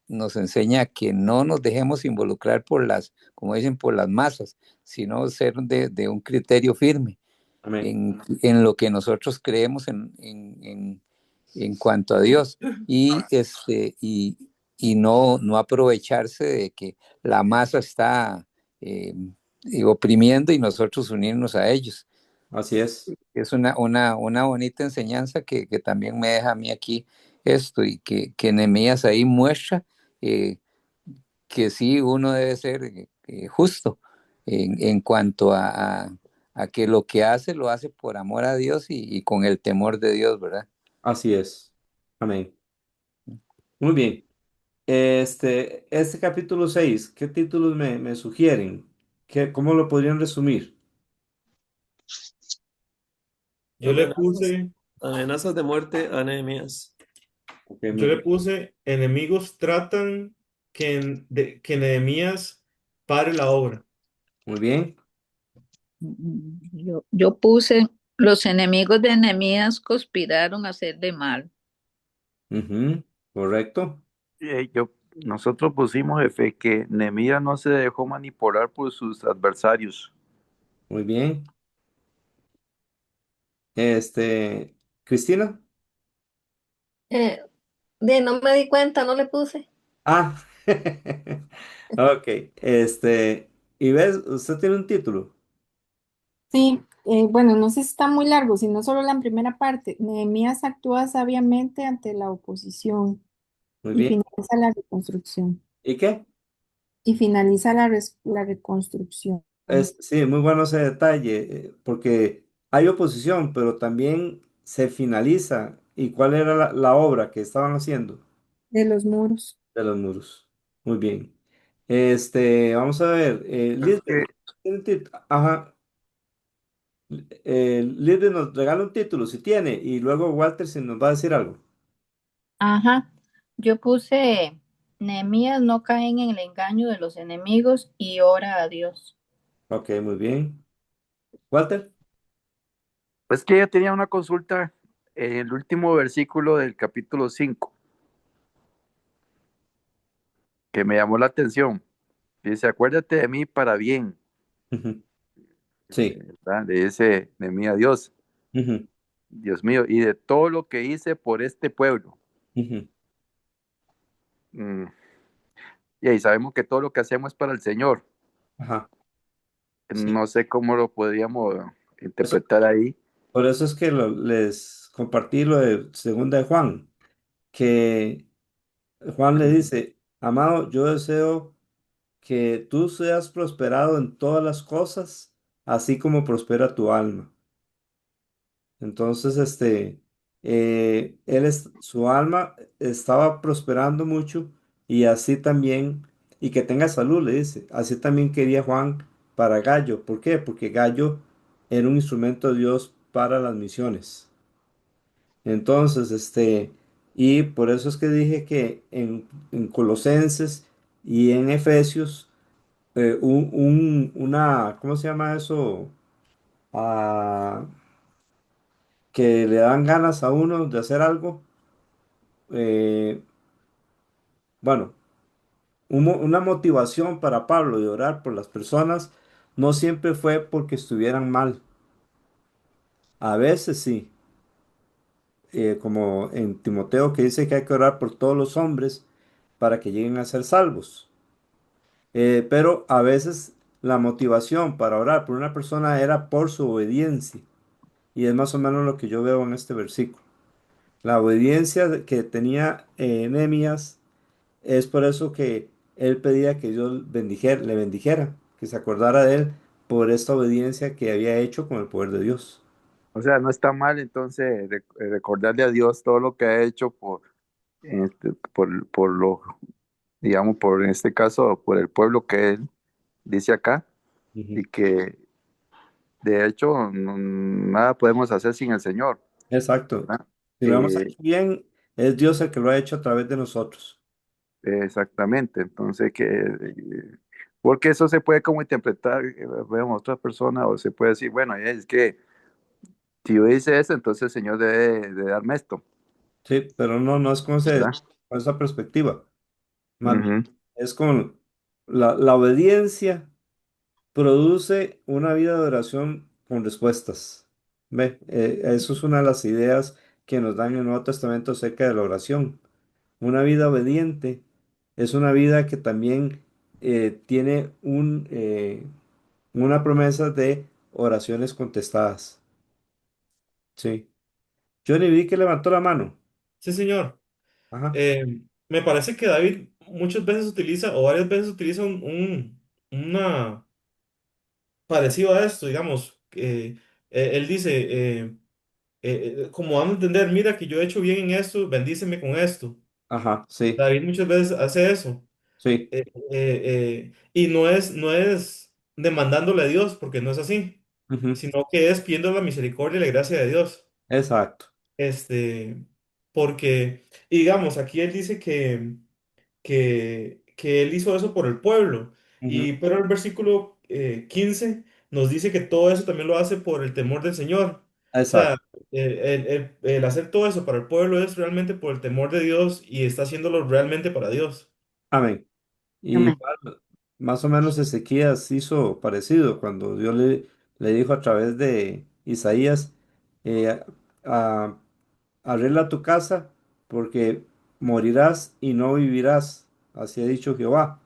nos enseña que no nos dejemos involucrar por como dicen, por las masas, sino ser de un criterio firme Amén. en lo que nosotros creemos en cuanto a Dios y no aprovecharse de que la masa está eh, oprimiendo y nosotros unirnos a ellos. Así es. Es una bonita enseñanza que también me deja a mí aquí esto y que Nehemías ahí muestra eh, que sí uno debe ser justo en cuanto a que lo que hace lo hace por amor a Dios y con el temor de Dios, ¿verdad? Así es. Amén. Muy bien. Este capítulo 6, ¿qué títulos me sugieren? ¿Cómo lo podrían resumir? Yo le Amenazas, puse, amenazas de muerte a Nehemías. Ok, muy yo le bien. puse, enemigos tratan que Nehemías pare la obra. Muy bien. Yo puse, los enemigos de Nehemías conspiraron a hacerle mal. Ujú, correcto. Nosotros pusimos, jefe, que Nehemías no se dejó manipular por sus adversarios. Muy bien. Cristina. Eh, no me di cuenta, no le puse. Ah, ok. Y ves, usted tiene un título. Sí, bueno, no sé si está muy largo, sino solo la primera parte. Nehemías actúa sabiamente ante la oposición Muy y bien. finaliza la reconstrucción. ¿Y qué? Y finaliza la reconstrucción. Sí, muy bueno ese detalle, porque hay oposición, pero también se finaliza. ¿Y cuál era la obra que estaban haciendo? de los muros. De los muros. Muy bien. Vamos a ver. Es Lisbeth, que, ¿tiene ajá. Lisbeth nos regala un título si tiene, y luego Walter si nos va a decir algo. Ajá. Yo puse, Nehemías no cae en el engaño de los enemigos y ora a Dios. Ok, muy bien. Walter. es que ella tenía una consulta en el último versículo del capítulo 5 que me llamó la atención. Dice, acuérdate de mí para bien, Ujú. Sí. ¿verdad? Le dice Nehemías a Dios, Ujú, Dios mío, y de todo lo que hice por este pueblo. ujú. Mm, y ahí sabemos que todo lo que hacemos es para el Señor. Ajá. Sí. No sé cómo lo podríamos Eso, interpretar ahí. por eso es que les compartí lo de segunda de Juan, que Juan le dice, amado, yo deseo que tú seas prosperado en todas las cosas, así como prospera tu alma. Entonces, su alma estaba prosperando mucho y así también, y que tenga salud, le dice, así también quería Juan para Gallo. ¿Por qué? Porque Gallo era un instrumento de Dios para las misiones. Entonces, y por eso es que dije que en Colosenses y en Efesios, ¿cómo se llama eso? Ah, que le dan ganas a uno de hacer algo. eh, bueno, una motivación para Pablo de orar por las personas no siempre fue porque estuvieran mal. A veces sí, como en Timoteo que dice que hay que orar por todos los hombres para que lleguen a ser salvos. Pero a veces la motivación para orar por una persona era por su obediencia. Y es más o menos lo que yo veo en este versículo. La obediencia que tenía Nehemías. Es por eso que él pedía que Dios le bendijera, que se acordara de él por esta obediencia que había hecho con el poder de Dios. O sea, no está mal entonces recordarle a Dios todo lo que ha hecho por lo, digamos, por en este caso, por el pueblo que él dice acá, y Ujú. que de hecho nada podemos hacer sin el Señor, Exacto. ¿verdad? Si lo hemos hecho bien, es Dios el que lo ha hecho a través de nosotros. Exactamente, entonces porque eso se puede como interpretar, vemos otra persona, o se puede decir, bueno, es que si yo hice eso, entonces el Señor debe de darme esto, Sí, pero no, no es ¿verdad? con esa perspectiva. Más bien, Ujú. es con la obediencia produce una vida de oración con respuestas. Ve, eso es una de las ideas que nos dan en el Nuevo Testamento acerca de la oración. Una vida obediente es una vida que también tiene una promesa de oraciones contestadas. Sí. Johnny, vi que levantó la mano. Sí, señor. Ajá, Eh, Me parece que David muchas veces utiliza o varias veces utiliza una parecido a esto, digamos. Él dice, como dando a entender, mira que yo he hecho bien en esto, bendíceme con esto. ajá, sí, David muchas veces hace eso. sí. Y no es demandándole a Dios, porque no es así, Ujú, sino que es pidiendo la misericordia y la gracia de Dios. exacto. Este, porque, y digamos, aquí él dice que él hizo eso por el pueblo, Ujú, pero el versículo 15 nos dice que todo eso también lo hace por el temor del Señor. O sea, exacto. el hacer todo eso para el pueblo es realmente por el temor de Dios y está haciéndolo realmente para Dios. Amén. Y Amén. igual, más o menos Ezequías hizo parecido cuando Dios le dijo a través de Isaías, eh, a- arregla tu casa porque morirás y no vivirás. Así ha dicho Jehová.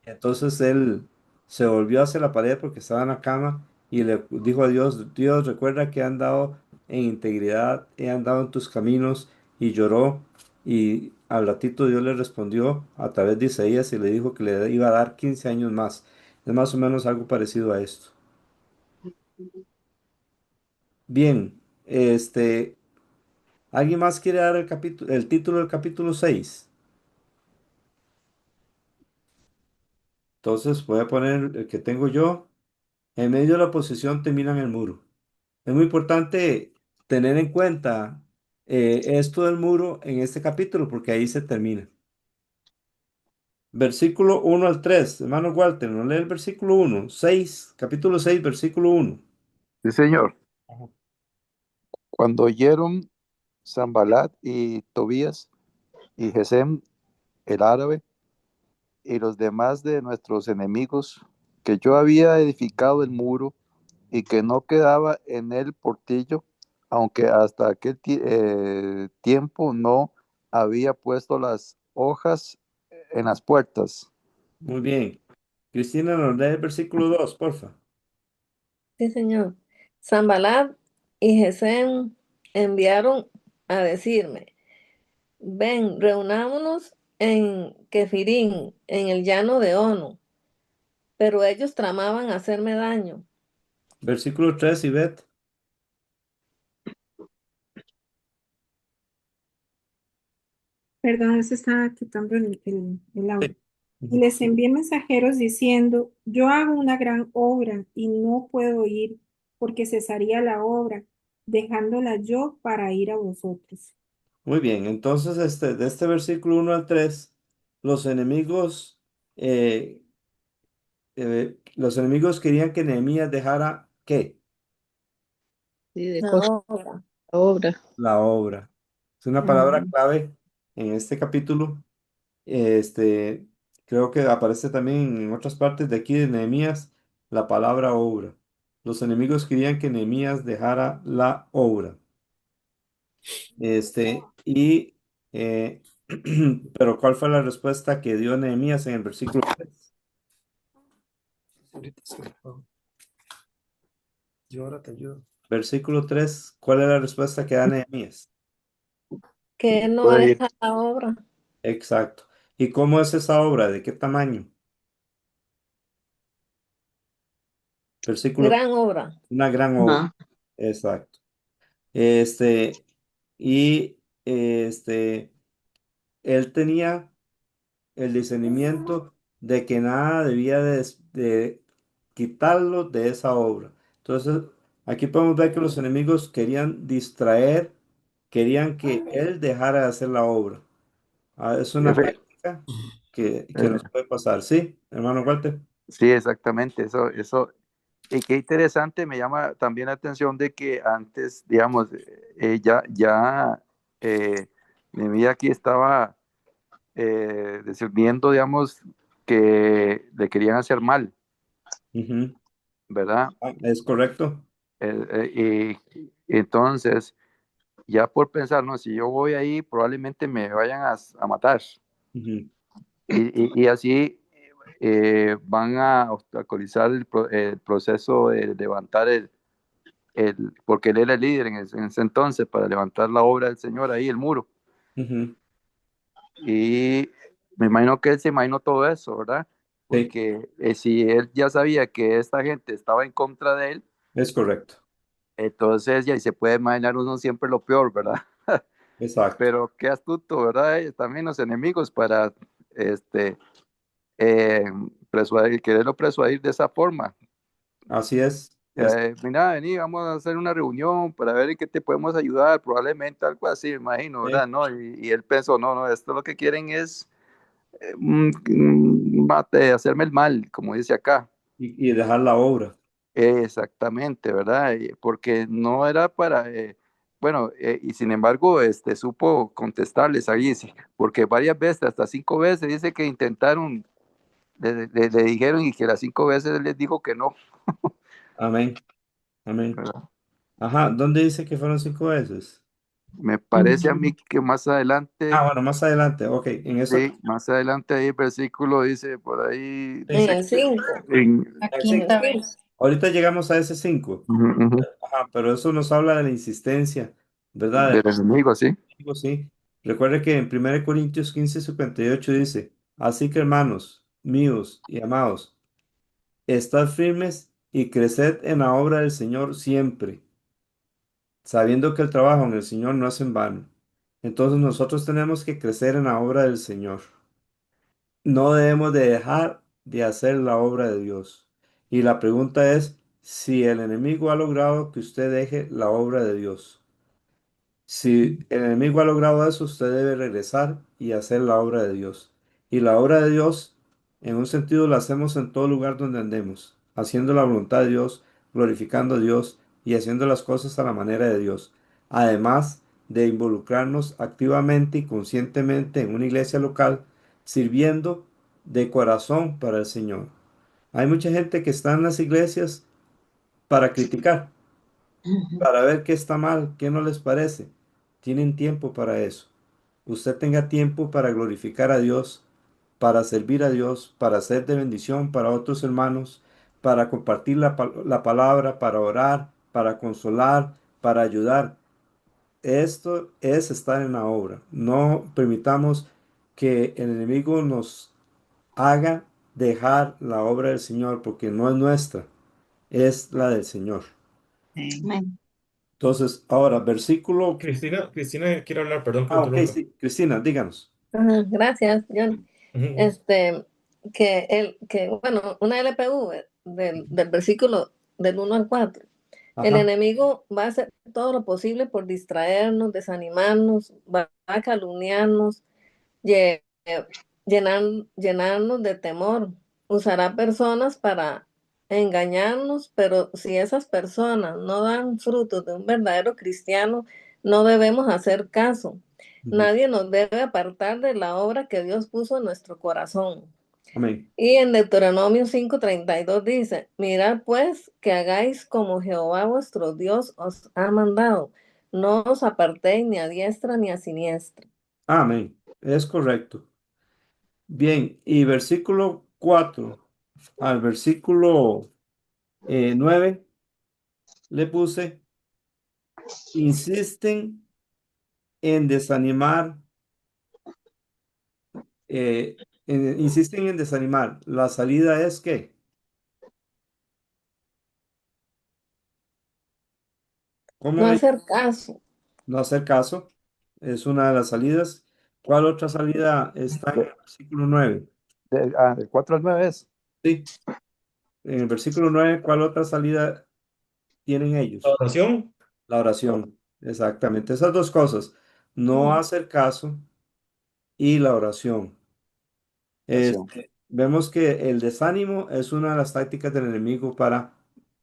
Entonces él se volvió hacia la pared porque estaba en la cama y le dijo a Dios, Dios, recuerda que he andado en integridad, he andado en tus caminos, y lloró. Y al ratito Dios le respondió a través de Isaías y le dijo que le iba a dar 15 años más. Es más o menos algo parecido a esto. Bien, ¿alguien más quiere dar el título del capítulo 6? Entonces voy a poner el que tengo yo. En medio de la oposición terminan el muro. Es muy importante tener en cuenta esto del muro en este capítulo porque ahí se termina. Versículo 1 al 3, hermano Walter, ¿no lee el versículo 1? 6, capítulo 6, versículo 1. Sí, señor. Ajá. Cuando oyeron Sanballat y Tobías y Gesem el árabe y los demás de nuestros enemigos, que yo había edificado el muro y que no quedaba en el portillo, aunque hasta aquel tiempo no había puesto las hojas en las puertas. Muy bien. Cristina, nos lee el versículo 2, porfa. Sí, señor. Zambalat y Gesem enviaron a decirme, ven, reunámonos en Kefirín, en el llano de Ono, pero ellos tramaban hacerme daño. Versículo 3, Ivette. Perdón, se estaba quitando el audio. Sí. Y Ujú. les envié mensajeros diciendo, yo hago una gran obra y no puedo ir porque cesaría la obra, dejándola yo para ir a vosotros. Muy bien, entonces de este versículo 1 al 3, los enemigos, eh, los enemigos querían que Nehemías dejara, ¿qué? Sí, de La costa obra. la obra. La obra. Es una palabra Ujú. clave en este capítulo. Este, creo que aparece también en otras partes de aquí de Nehemías la palabra obra. Los enemigos querían que Nehemías dejara la obra. Y, eh, pero ¿cuál fue la respuesta que dio Nehemías en el versículo 3? Ahorita sí, por favor. Yo ahora te ayudo. Versículo 3, ¿cuál es la respuesta que da Nehemías? Que él no va a Puede ir. dejar la obra. Exacto. ¿Y cómo es esa obra? ¿De qué tamaño? Versículo, Gran obra. una gran obra. Ajá. Exacto. Este, y él tenía el discernimiento de que nada debía de quitarlo de esa obra. Entonces, aquí podemos ver que los enemigos querían distraer, querían que él dejara de hacer la obra. Es una Jefe, práctica que nos puede pasar. ¿Sí, hermano Walter? sí, exactamente. Eso. Y qué interesante, me llama también la atención de que antes, digamos, ya Nehemías aquí estaba discerniendo, digamos, que le querían hacer mal, Ujú. ¿verdad? Es correcto. Y entonces, ya por pensar, no, si yo voy ahí, probablemente me vayan a matar. Ujú. Y así van a obstaculizar el proceso de levantar porque él era el líder en ese entonces para levantar la obra del Señor ahí, el muro. Ujú. Y me imagino que él se imaginó todo eso, ¿verdad? Sí, Porque si él ya sabía que esta gente estaba en contra de él, es correcto. entonces ya y se puede imaginar uno siempre lo peor, ¿verdad? Exacto. Pero qué astuto, ¿verdad? También los enemigos para este, eh, quererlo persuadir de esa forma. Así es. Mira, vení, vamos a hacer una reunión para ver en qué te podemos ayudar, probablemente algo así, me imagino, Sí. ¿verdad? ¿No? Y él pensó, no, no, esto lo que quieren es hacerme el mal, como dice acá. Y dejar la obra. Exactamente, ¿verdad? Porque no era para, bueno, y sin embargo, supo contestarles ahí, sí, porque varias veces, hasta 5 veces, dice que intentaron, le dijeron y que las 5 veces él les dijo que no, Amén. Amén. ¿verdad? Ajá, ¿dónde dice que fueron 5 veces? Me parece a mí que más Ah, adelante, bueno, más adelante. Ok, en eso. sí, más adelante ahí el versículo dice, por ahí Sí, En dice el 5. en, La el cinco. quinta vez. Ahorita llegamos a ese 5. ujú, ujú, Ajá, pero eso nos habla de la insistencia, ¿verdad? del enemigo, sí. Digo, sí. Recuerde que en 1 Corintios 15:58 dice, así que hermanos míos y amados, estad firmes y creced en la obra del Señor siempre, sabiendo que el trabajo en el Señor no es en vano. Entonces nosotros tenemos que crecer en la obra del Señor. No debemos de dejar de hacer la obra de Dios. Y la pregunta es si el enemigo ha logrado que usted deje la obra de Dios. Si el enemigo ha logrado eso, usted debe regresar y hacer la obra de Dios. Y la obra de Dios, en un sentido, la hacemos en todo lugar donde andemos, haciendo la voluntad de Dios, glorificando a Dios y haciendo las cosas a la manera de Dios. Además de involucrarnos activamente y conscientemente en una iglesia local, sirviendo de corazón para el Señor. Hay mucha gente que está en las iglesias para criticar, para ver qué está mal, qué no les parece. Tienen tiempo para eso. Usted tenga tiempo para glorificar a Dios, para servir a Dios, para ser de bendición para otros hermanos, para compartir la palabra, para orar, para consolar, para ayudar. Esto es estar en la obra. No permitamos que el enemigo nos haga dejar la obra del Señor, porque no es nuestra, es la del Señor. Amén. Entonces, ahora, versículo... Cristina quiere hablar, perdón que Ah, ok, interrumpa. sí. Cristina, díganos. Ajá, gracias, John. Ujú. Bueno, una LPV del versículo del 1 al 4. El Ajá. enemigo va a hacer todo lo posible por distraernos, desanimarnos, va a calumniarnos, lle- llenarnos de temor. Usará personas para engañarnos, pero si esas personas no dan frutos de un verdadero cristiano, no debemos hacer caso. Ujú. Nadie nos debe apartar de la obra que Dios puso en nuestro corazón. Amén. Y en Deuteronomio 5:32 dice, mirad pues que hagáis como Jehová vuestro Dios os ha mandado. No os apartéis ni a diestra ni a siniestra. Amén. Es correcto. Bien, y versículo 4 al versículo 9 le puse, insisten en desanimar, insisten en desanimar. La salida es que, ¿cómo No me hacer caso. no hacer caso? Es una de las salidas. ¿Cuál otra salida está en De- el versículo 9? del 4 al 9 es. Sí, en el versículo 9, ¿cuál otra salida tienen La ellos? oración. La oración, exactamente. Esas dos cosas, no hacer caso y la oración. Oración. Vemos que el desánimo es una de las tácticas del enemigo para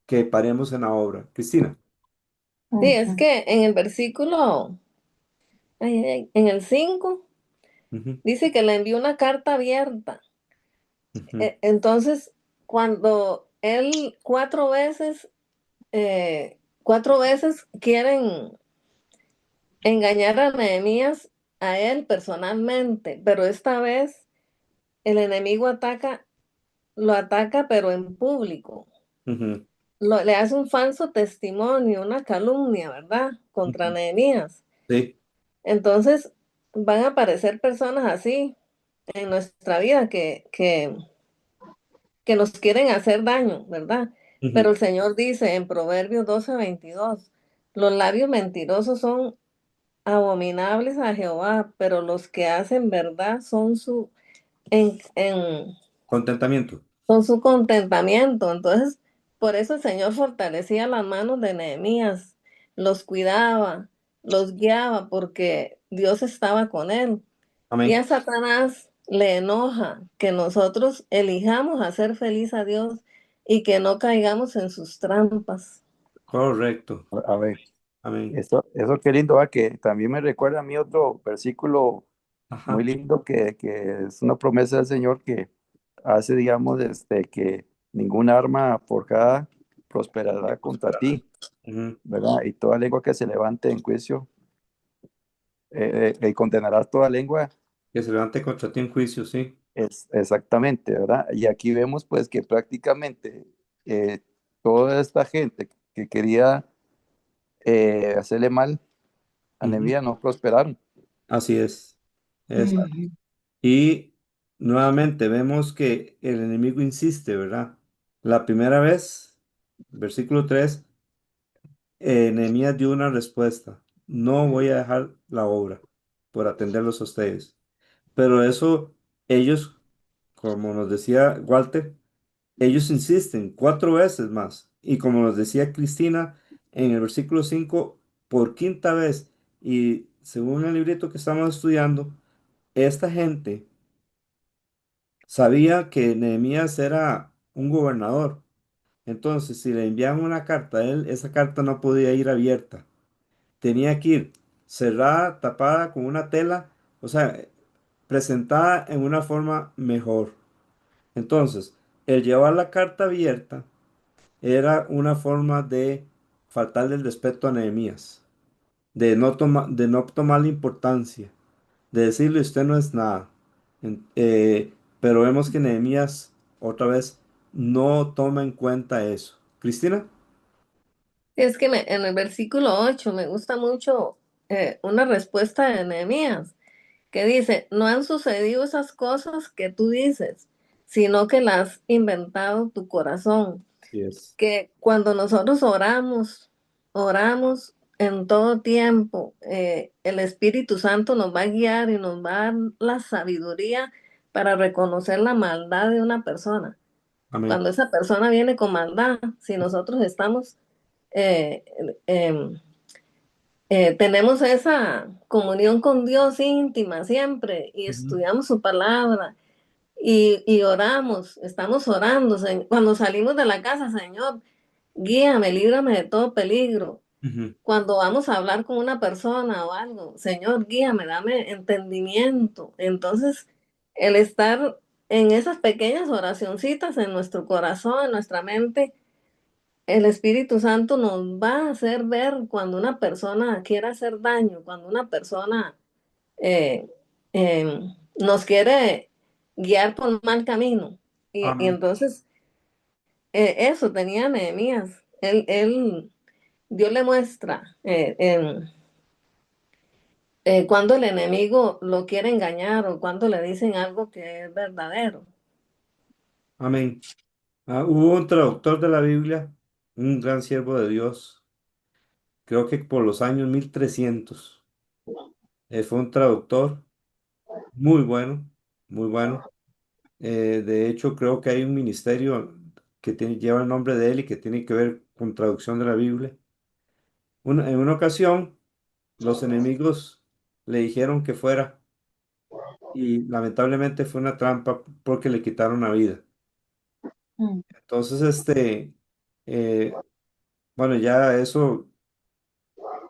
que paremos en la obra. Cristina. Sí, es que en el versículo, en el 5 Ujú, dice que le envió una carta abierta. ujú, Entonces, cuando él cuatro veces quieren engañar a Nehemías a él personalmente, pero esta vez el enemigo lo ataca, pero en público. ujú, Le hace un falso testimonio, una calumnia, ¿verdad? Contra ujú. Nehemías. Sí. Entonces, van a aparecer personas así en nuestra vida que nos quieren hacer daño, ¿verdad? Pero Ujú. el Señor dice en Proverbios 12:22, los labios mentirosos son abominables a Jehová, pero los que hacen verdad en, en- Contentamiento. son su contentamiento. Entonces, por eso el Señor fortalecía las manos de Nehemías, los cuidaba, los guiaba, porque Dios estaba con él. Y Amén. a Satanás le enoja que nosotros elijamos hacer feliz a Dios y que no caigamos en sus trampas. Correcto. A ver, Amén. eso qué lindo, que también me recuerda a mí otro versículo muy Ajá. lindo que es una promesa del Señor que hace, digamos, que ninguna arma forjada prosperará contra ti, Ujú. ¿verdad? Y toda lengua que se levante en juicio, condenarás toda lengua, Que se levante contra ti en juicio, sí. es exactamente, ¿verdad? Y aquí vemos pues que prácticamente eh, toda esta gente que quería hacerle mal a Ujú. Nehemías no prosperaron. Así es. Es. Ujú. Y nuevamente vemos que el enemigo insiste, ¿verdad? La primera vez, versículo 3, Nehemías dio una respuesta. No voy a dejar la obra por atenderlos a ustedes. Pero eso, ellos, como nos decía Walter, ellos insisten 4 veces más. Y como nos decía Cristina en el versículo 5 por quinta vez. Y según el librito que estamos estudiando, esta gente sabía que Nehemías era un gobernador. Entonces, si le enviaban una carta a él, esa carta no podía ir abierta. Tenía que ir cerrada, tapada con una tela, o sea, presentada en una forma mejor. Entonces, el llevar la carta abierta era una forma de faltarle el respeto a Nehemías, de no tomarle importancia, de decirle usted no es nada. Pero vemos que Nehemías otra vez no toma en cuenta eso. Cristina. Es que en el versículo 8 me gusta mucho una respuesta de Nehemías que dice, no han sucedido esas cosas que tú dices, sino que las has inventado tu corazón. Así es. Que cuando nosotros oramos, oramos en todo tiempo, el Espíritu Santo nos va a guiar y nos va a dar la sabiduría para reconocer la maldad de una persona. Amén. Cuando esa persona viene con maldad, si nosotros estamos, eh, em, tenemos esa comunión con Dios íntima siempre y Ujú. estudiamos su palabra y oramos, estamos orando, cuando salimos de la casa, Señor, guíame, líbrame de todo peligro. Ujú. Cuando vamos a hablar con una persona o algo, Señor, guíame, dame entendimiento. Entonces, el estar en esas pequeñas oracioncitas en nuestro corazón, en nuestra mente, el Espíritu Santo nos va a hacer ver cuando una persona quiere hacer daño, cuando una persona eh, nos quiere guiar por mal camino. Y Amén. entonces, eso tenía Nehemías. Dios le muestra cuando el enemigo lo quiere engañar o cuando le dicen algo que es verdadero. Amén. Hubo un traductor de la Biblia, un gran siervo de Dios, creo que por los años 1300. Fue un traductor muy bueno, muy bueno. De hecho, creo que hay un ministerio que lleva el nombre de él y que tiene que ver con traducción de la Biblia. En una ocasión, los enemigos le dijeron que fuera y lamentablemente fue una trampa porque le quitaron la vida. Mm. Entonces, eh, bueno, ya eso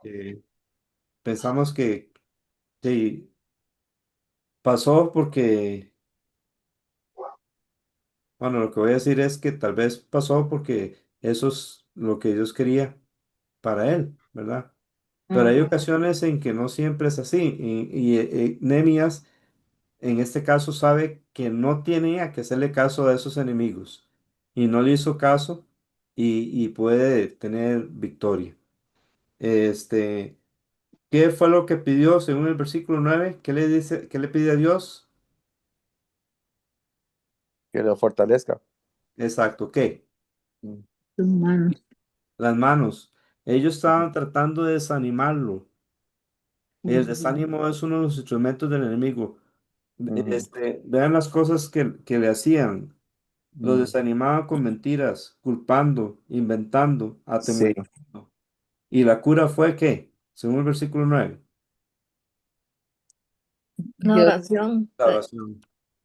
eh, pensamos que sí, pasó porque, bueno, lo que voy a decir es que tal vez pasó porque eso es lo que Dios quería para él, ¿verdad? Pero hay Ujú. ocasiones en que no siempre es así. Y Nehemías, en este caso, sabe que no tenía que hacerle caso a esos enemigos. Y no le hizo caso y puede tener victoria. Este, ¿Qué fue lo que pidió según el versículo 9? ¿Qué le dice, qué le pide a Dios? Que lo fortalezca. Exacto, ¿qué? Mm, Humanos. Las manos. Ellos estaban tratando de desanimarlo. El Ujú. desánimo es uno de los instrumentos del enemigo. ujú, Vean las cosas que le hacían. Lo mm. desanimaban con mentiras, culpando, inventando, Sí, atemorizando. ¿Y la cura fue qué? Según el versículo 9. La Dios, oración, La oración.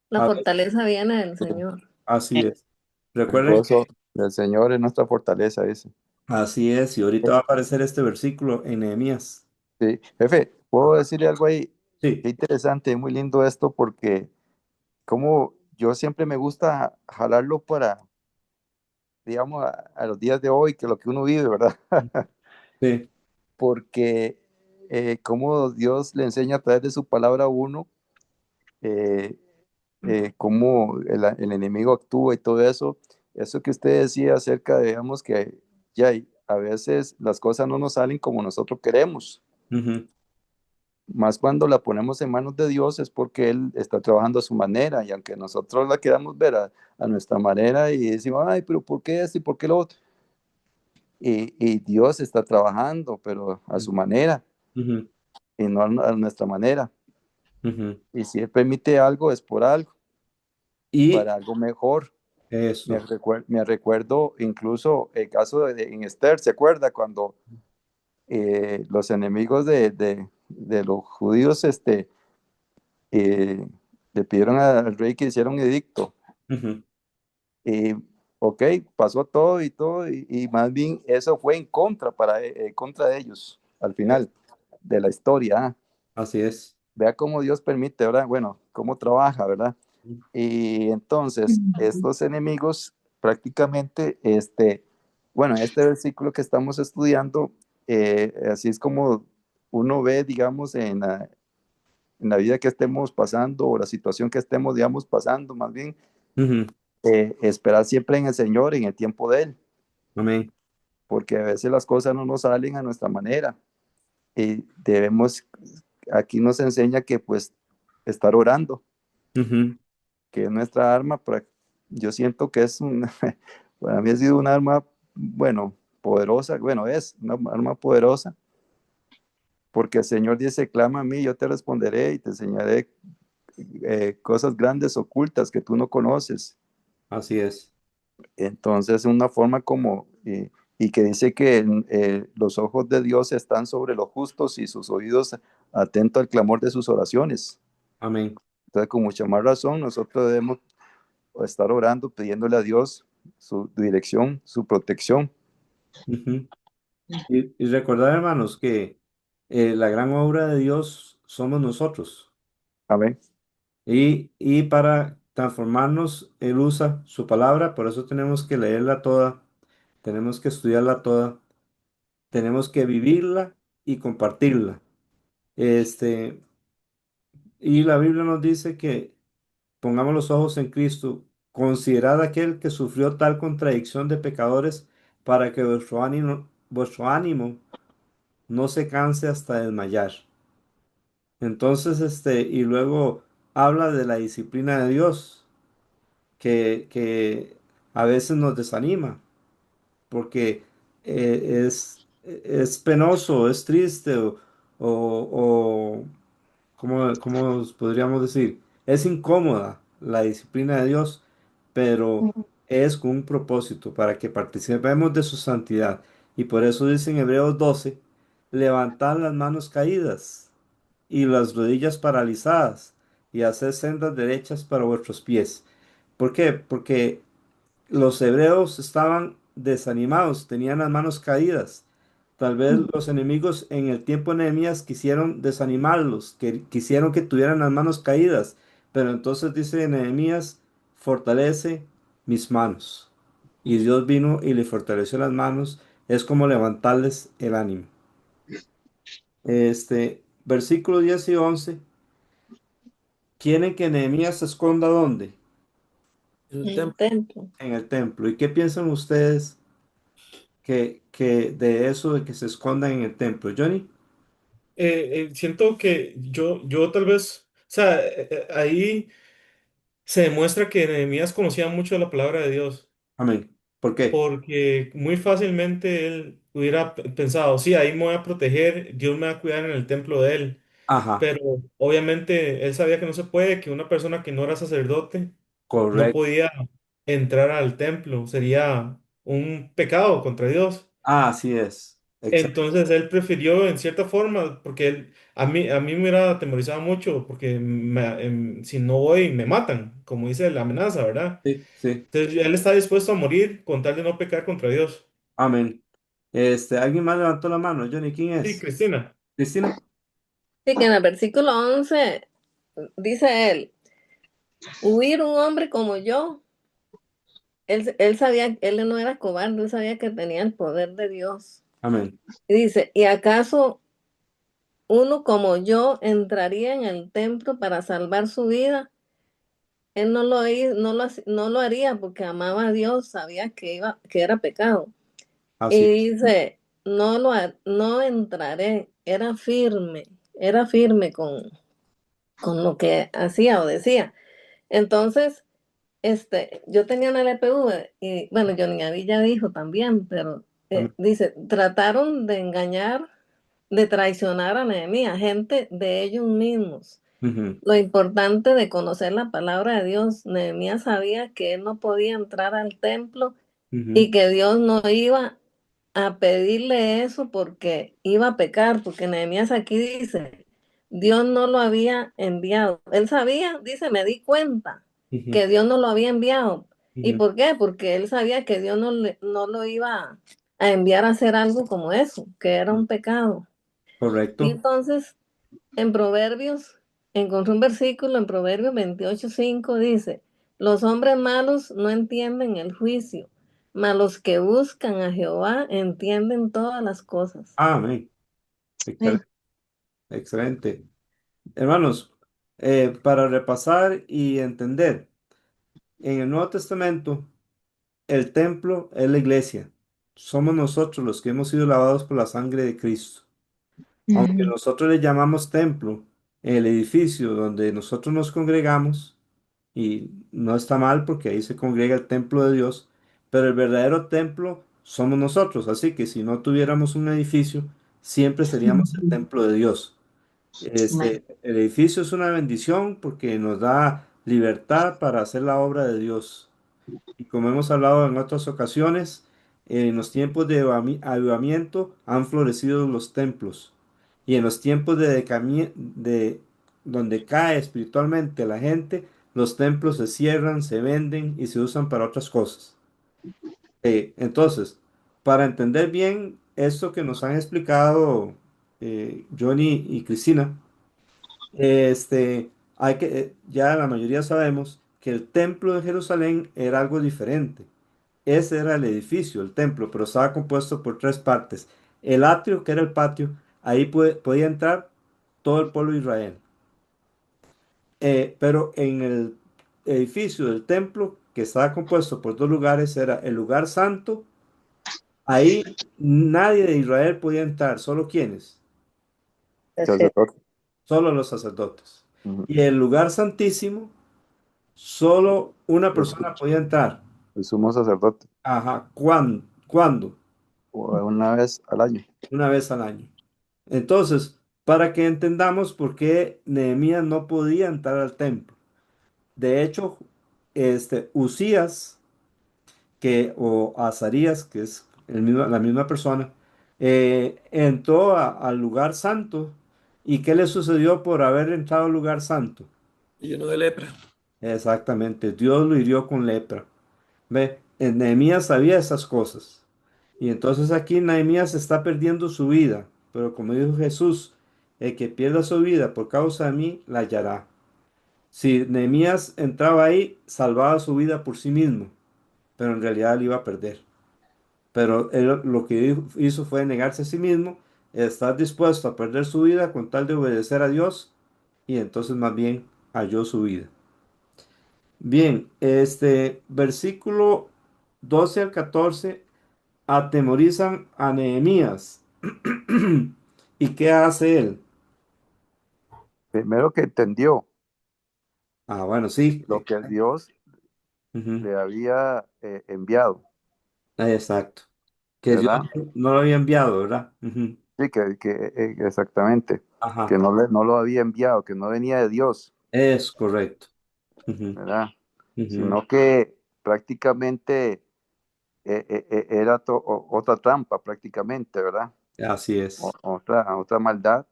la A ver, fortaleza viene del Señor. así es. el Recuerden gozo que del Señor es nuestra fortaleza, dice. así es. Y ahorita va a aparecer este versículo en Nehemías. Sí, jefe, ¿puedo decirle algo ahí? Qué Sí. interesante, muy lindo esto, porque como yo siempre me gusta jalarlo para, digamos, a los días de hoy, que lo que uno vive, ¿verdad? Sí. Porque como Dios le enseña a través de su palabra a uno, eh, cómo el enemigo actúa y todo eso. Eso que usted decía acerca de, digamos, que ya a veces las cosas no nos salen como nosotros queremos. Ujú. Más cuando la ponemos en manos de Dios es porque Él está trabajando a su manera y aunque nosotros la queramos ver a nuestra manera y decimos, ay, pero ¿por qué esto y por qué lo otro? y Dios está trabajando, pero a su manera Ujú, y no a nuestra manera. ujú. Y si Él permite algo, es por algo, Y para algo mejor. eso. Me recuerdo incluso el caso en Esther, ¿se acuerda? Cuando los enemigos de los judíos eh, le pidieron al rey que hiciera un edicto. Ujú. Y, ok, pasó todo, y más bien eso fue en contra, contra de ellos, al final de la historia. Así es. Vea cómo Dios permite, ¿verdad? Bueno, cómo trabaja, ¿verdad? Y entonces, estos enemigos prácticamente, bueno, este versículo que estamos estudiando, así es como uno ve, digamos, en la vida que estemos pasando o la situación que estemos, digamos, pasando, más bien, Ujú. esperar siempre en el Señor, en el tiempo de Él, Amén. porque a veces las cosas no nos salen a nuestra manera y aquí nos enseña que pues estar orando, Ujú. que es nuestra arma, yo siento que para mí ha sido un arma, bueno, poderosa, bueno, es una arma poderosa, porque el Señor dice, clama a mí, yo te responderé y te enseñaré cosas grandes ocultas que tú no conoces. Así es. Entonces, una forma y que dice que los ojos de Dios están sobre los justos y sus oídos atentos al clamor de sus oraciones. Amén. Entonces, con mucha más razón, nosotros debemos estar orando, pidiéndole a Dios su dirección, su protección. Ujú. Y recordar, hermanos, que la gran obra de Dios somos nosotros. Amén. Y para transformarnos, Él usa su palabra, por eso tenemos que leerla toda, tenemos que estudiarla toda, tenemos que vivirla y compartirla. Este, y la Biblia nos dice que pongamos los ojos en Cristo, considerad aquel que sufrió tal contradicción de pecadores para que vuestro ánimo no se canse hasta desmayar. Entonces, y luego habla de la disciplina de Dios, que a veces nos desanima, porque es penoso, es triste, o ¿cómo podríamos decir? Es incómoda la disciplina de Dios, pero es con un propósito, para que participemos de su santidad. Y por eso dice en Hebreos 12, levantad las manos caídas y las rodillas paralizadas, y haced sendas derechas para vuestros pies. ¿Por qué? Porque los hebreos estaban desanimados, tenían las manos caídas. Tal vez los enemigos en el tiempo de Nehemías quisieron desanimarlos, que quisieron que tuvieran las manos caídas. Pero entonces dice Nehemías, fortalece mis manos. Y Dios vino y le fortaleció las manos. Es como levantarles el ánimo. Versículo 10 y 11. ¿Quieren que Nehemías se esconda dónde? En el En el templo. templo. En el templo. ¿Y qué piensan ustedes que de eso de que se escondan en el templo? Johnny. Siento que yo tal vez, o sea, ahí se demuestra que Nehemías conocía mucho la palabra de Dios, Amén. ¿Por qué? porque muy fácilmente él hubiera pensado, sí, ahí me voy a proteger, Dios me va a cuidar en el templo de él, Ajá, pero obviamente él sabía que no se puede, que una persona que no era sacerdote no correcto. podía entrar al templo, sería un pecado contra Dios. Ah, así es. Exacto. Entonces él prefirió en cierta forma, porque a mí me hubiera atemorizado mucho, porque si no voy me matan, como dice la amenaza, ¿verdad? Sí, sí. Entonces él está dispuesto a morir con tal de no pecar contra Dios. Amén. ¿Alguien más levantó la mano? Johnny, ¿quién Sí, es? Cristina. ¿Cristina? Sí, que en el versículo 11 dice él, huir un hombre como yo. Él sabía, él no era cobarde, él sabía que tenía el poder de Dios. Amén. Y dice, ¿y acaso uno como yo entraría en el templo para salvar su vida? Él no lo haría porque amaba a Dios, sabía que era pecado. Así Y es. dice, no entraré, era firme con lo que hacía o decía. Entonces, yo tenía una LPV y bueno, Johnny Gaby ya dijo también, pero Amén. Dice, trataron de engañar, de traicionar a Nehemías, gente de ellos mismos. Ujú, Lo importante de conocer la palabra de Dios, Nehemías sabía que él no podía entrar al templo ujú, y que Dios no iba a pedirle eso porque iba a pecar, porque Nehemías aquí dice, Dios no lo había enviado. Él sabía, dice, me di cuenta ujú, que Dios no lo había enviado. ¿Y ujú. por qué? Porque él sabía que Dios no lo iba a enviar a hacer algo como eso, que era un pecado. Y Correcto. entonces, en Proverbios, encontré un versículo en Proverbios 28:5, dice, los hombres malos no entienden el juicio, mas los que buscan a Jehová entienden todas las cosas. Amén. Sí. Excelente. Excelente. Hermanos, para repasar y entender, en el Nuevo Testamento, el templo es la iglesia. Somos nosotros los que hemos sido lavados por la sangre de Cristo. Aunque Ujú. nosotros le llamamos templo, el edificio donde nosotros nos congregamos, y no está mal porque ahí se congrega el templo de Dios, pero el verdadero templo somos nosotros. Así que si no tuviéramos un edificio, siempre seríamos el templo de Dios. El edificio es una bendición porque nos da libertad para hacer la obra de Dios. Y como hemos hablado en otras ocasiones, en los tiempos de avivamiento han florecido los templos. Y en los tiempos de donde cae espiritualmente la gente, los templos se cierran, se venden y se usan para otras cosas. Entonces, para entender bien esto que nos han explicado Johnny y Cristina, ya la mayoría sabemos que el templo de Jerusalén era algo diferente. Ese era el edificio, el templo, pero estaba compuesto por tres partes. El atrio, que era el patio, ahí podía entrar todo el pueblo de Israel. Pero en el edificio del templo, que estaba compuesto por dos lugares, era el lugar santo. Ahí nadie de Israel podía entrar, solo quienes, Sacerdote. solo los sacerdotes. Ujú. Y el lugar santísimo, solo una El, persona podía entrar. el sumo sacerdote, Ajá, ¿cuándo? una vez al año. Una vez al año. Entonces, para que entendamos por qué Nehemías no podía entrar al templo. De hecho, Usías, o Azarías, que es la misma persona, entró al lugar santo. ¿Y qué le sucedió por haber entrado al lugar santo? Lleno de lepra. Exactamente, Dios lo hirió con lepra. Ve, Nehemías sabía esas cosas. Y entonces aquí Nehemías está perdiendo su vida. Pero como dijo Jesús, el que pierda su vida por causa de mí, la hallará. Si Nehemías entraba ahí, salvaba su vida por sí mismo, pero en realidad la iba a perder. Pero él lo que hizo fue negarse a sí mismo, estar dispuesto a perder su vida con tal de obedecer a Dios, y entonces más bien halló su vida. Bien, versículo 12 al 14 atemorizan a Nehemías. ¿Y qué hace él? Primero que entendió Ah, bueno, sí. lo que Dios Ujú, le había enviado, exacto. Que Dios ¿verdad? no lo había enviado, ¿verdad? Ujú, Sí, exactamente, que ajá, no lo había enviado, que no venía de Dios, es correcto. Ujú, ¿verdad? ujú, Sino que prácticamente era otra trampa, prácticamente, ¿verdad? así es. Otra maldad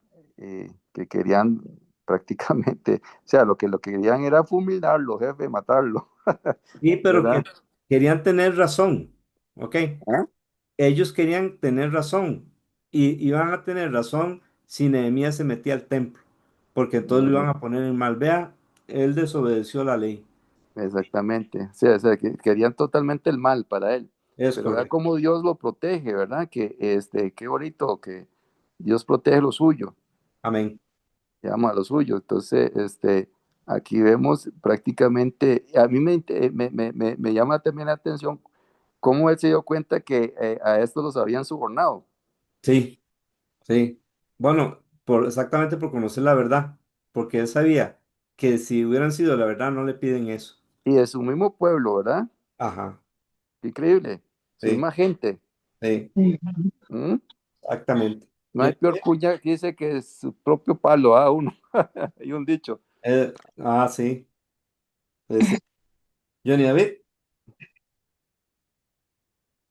que querían prácticamente, o sea, lo que querían era fulminarlo, jefe, matarlo, Sí, pero que ¿verdad? querían tener razón, ¿ok? ¿Ah? Ellos querían tener razón y iban a tener razón si Nehemías se metía al templo, porque entonces lo iban a poner en mal. Vea, él desobedeció la ley. Exactamente, o sea, que querían totalmente el mal para él, Es pero vea correcto. cómo Dios lo protege, ¿verdad? Que qué bonito que Dios protege lo suyo, Amén. llama a lo suyo. Entonces, aquí vemos prácticamente, a mí me llama también la atención cómo él se dio cuenta que a estos los habían sobornado. Sí, sí. Bueno, exactamente por conocer la verdad, porque él sabía que si hubieran sido la verdad no le piden eso. Y de su mismo pueblo, ¿verdad? Ajá, Increíble, su sí, misma gente. Sí, ¿Mm? exactamente. No ¿Y hay peor usted? puña que dice que es su propio palo, uno. Hay un dicho. Sí, sí. Johnny David.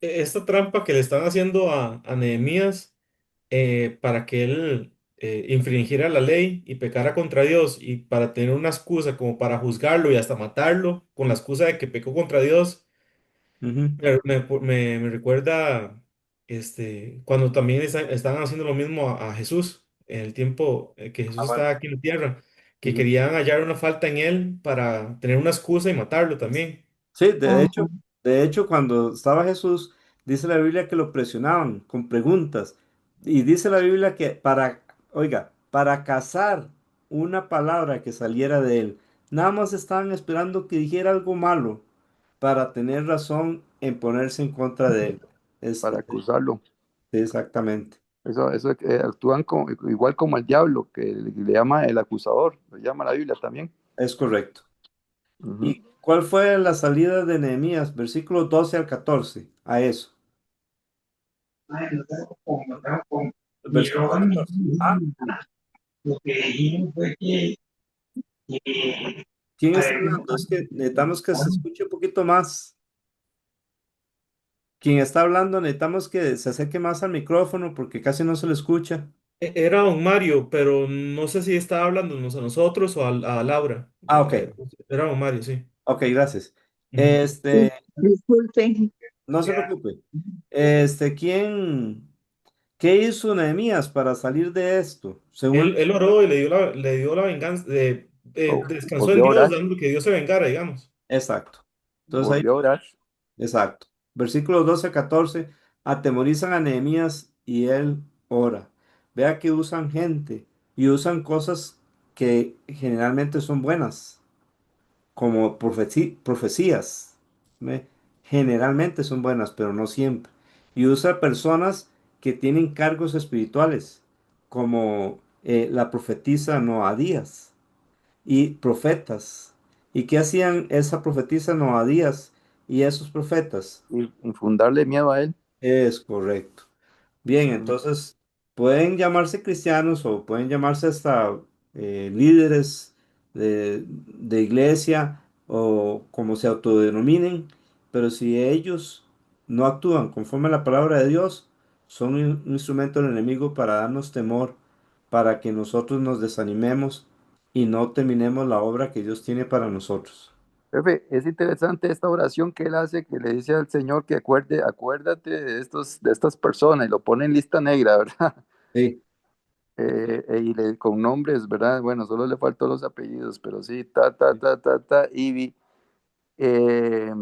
Esta trampa que le están haciendo a Nehemías para que él infringiera la ley y pecara contra Dios y para tener una excusa como para juzgarlo y hasta matarlo con la excusa de que pecó contra Dios, Ujú. me recuerda cuando también estaban haciendo lo mismo a Jesús en el tiempo que Jesús Ah, bueno. estaba aquí en la tierra, que Ujú. querían hallar una falta en él para tener una excusa y matarlo también. Sí, Ajá. de hecho, cuando estaba Jesús, dice la Biblia que lo presionaban con preguntas. Y dice la Biblia que oiga, para cazar una palabra que saliera de él, nada más estaban esperando que dijera algo malo para tener razón en ponerse en contra de él. Para acusarlo. Exactamente, Eso actúan igual como el diablo, que le llama el acusador, lo llama la Biblia también. es correcto. Ujú. ¿Y cuál fue la salida de Nehemías? Versículos 12 al 14, a eso. Versículo 14. Ah, ¿quién está hablando? Es que necesitamos que se escuche un poquito más. Quien está hablando, necesitamos que se acerque más al micrófono porque casi no se le escucha. Era don Mario, pero no sé si estaba hablándonos a nosotros o a Laura. Ah, ok, Era don Mario, sí. ok, gracias. Ujú. Disculpen. No se preocupe. ¿Qué hizo Nehemías para salir de esto? Según Él oró y le dio la venganza, descansó en Volvió a Dios, orar, dando que Dios se vengara, digamos. exacto. Entonces ahí, volvió a orar. exacto. Versículos 12 a 14, atemorizan a Nehemías y él ora. Vea que usan gente y usan cosas que generalmente son buenas, como profecías. ¿Ve? Generalmente son buenas, pero no siempre. Y usa personas que tienen cargos espirituales, como la profetisa Noadías y profetas. ¿Y qué hacían esa profetisa Noadías y esos profetas? Y infundarle miedo a él. Es correcto. Bien, Ujú. entonces pueden llamarse cristianos o pueden llamarse hasta líderes de iglesia o como se autodenominen, pero si ellos no actúan conforme a la palabra de Dios, son un instrumento del enemigo para darnos temor, para que nosotros nos desanimemos y no terminemos la obra que Dios tiene para nosotros. Jefe, es interesante esta oración que él hace, que le dice al Señor que acuérdate de estas personas, y lo pone en lista negra, ¿verdad? Sí. Con nombres, ¿verdad? Bueno, solo le faltó los apellidos, pero sí, Ibi. Eh,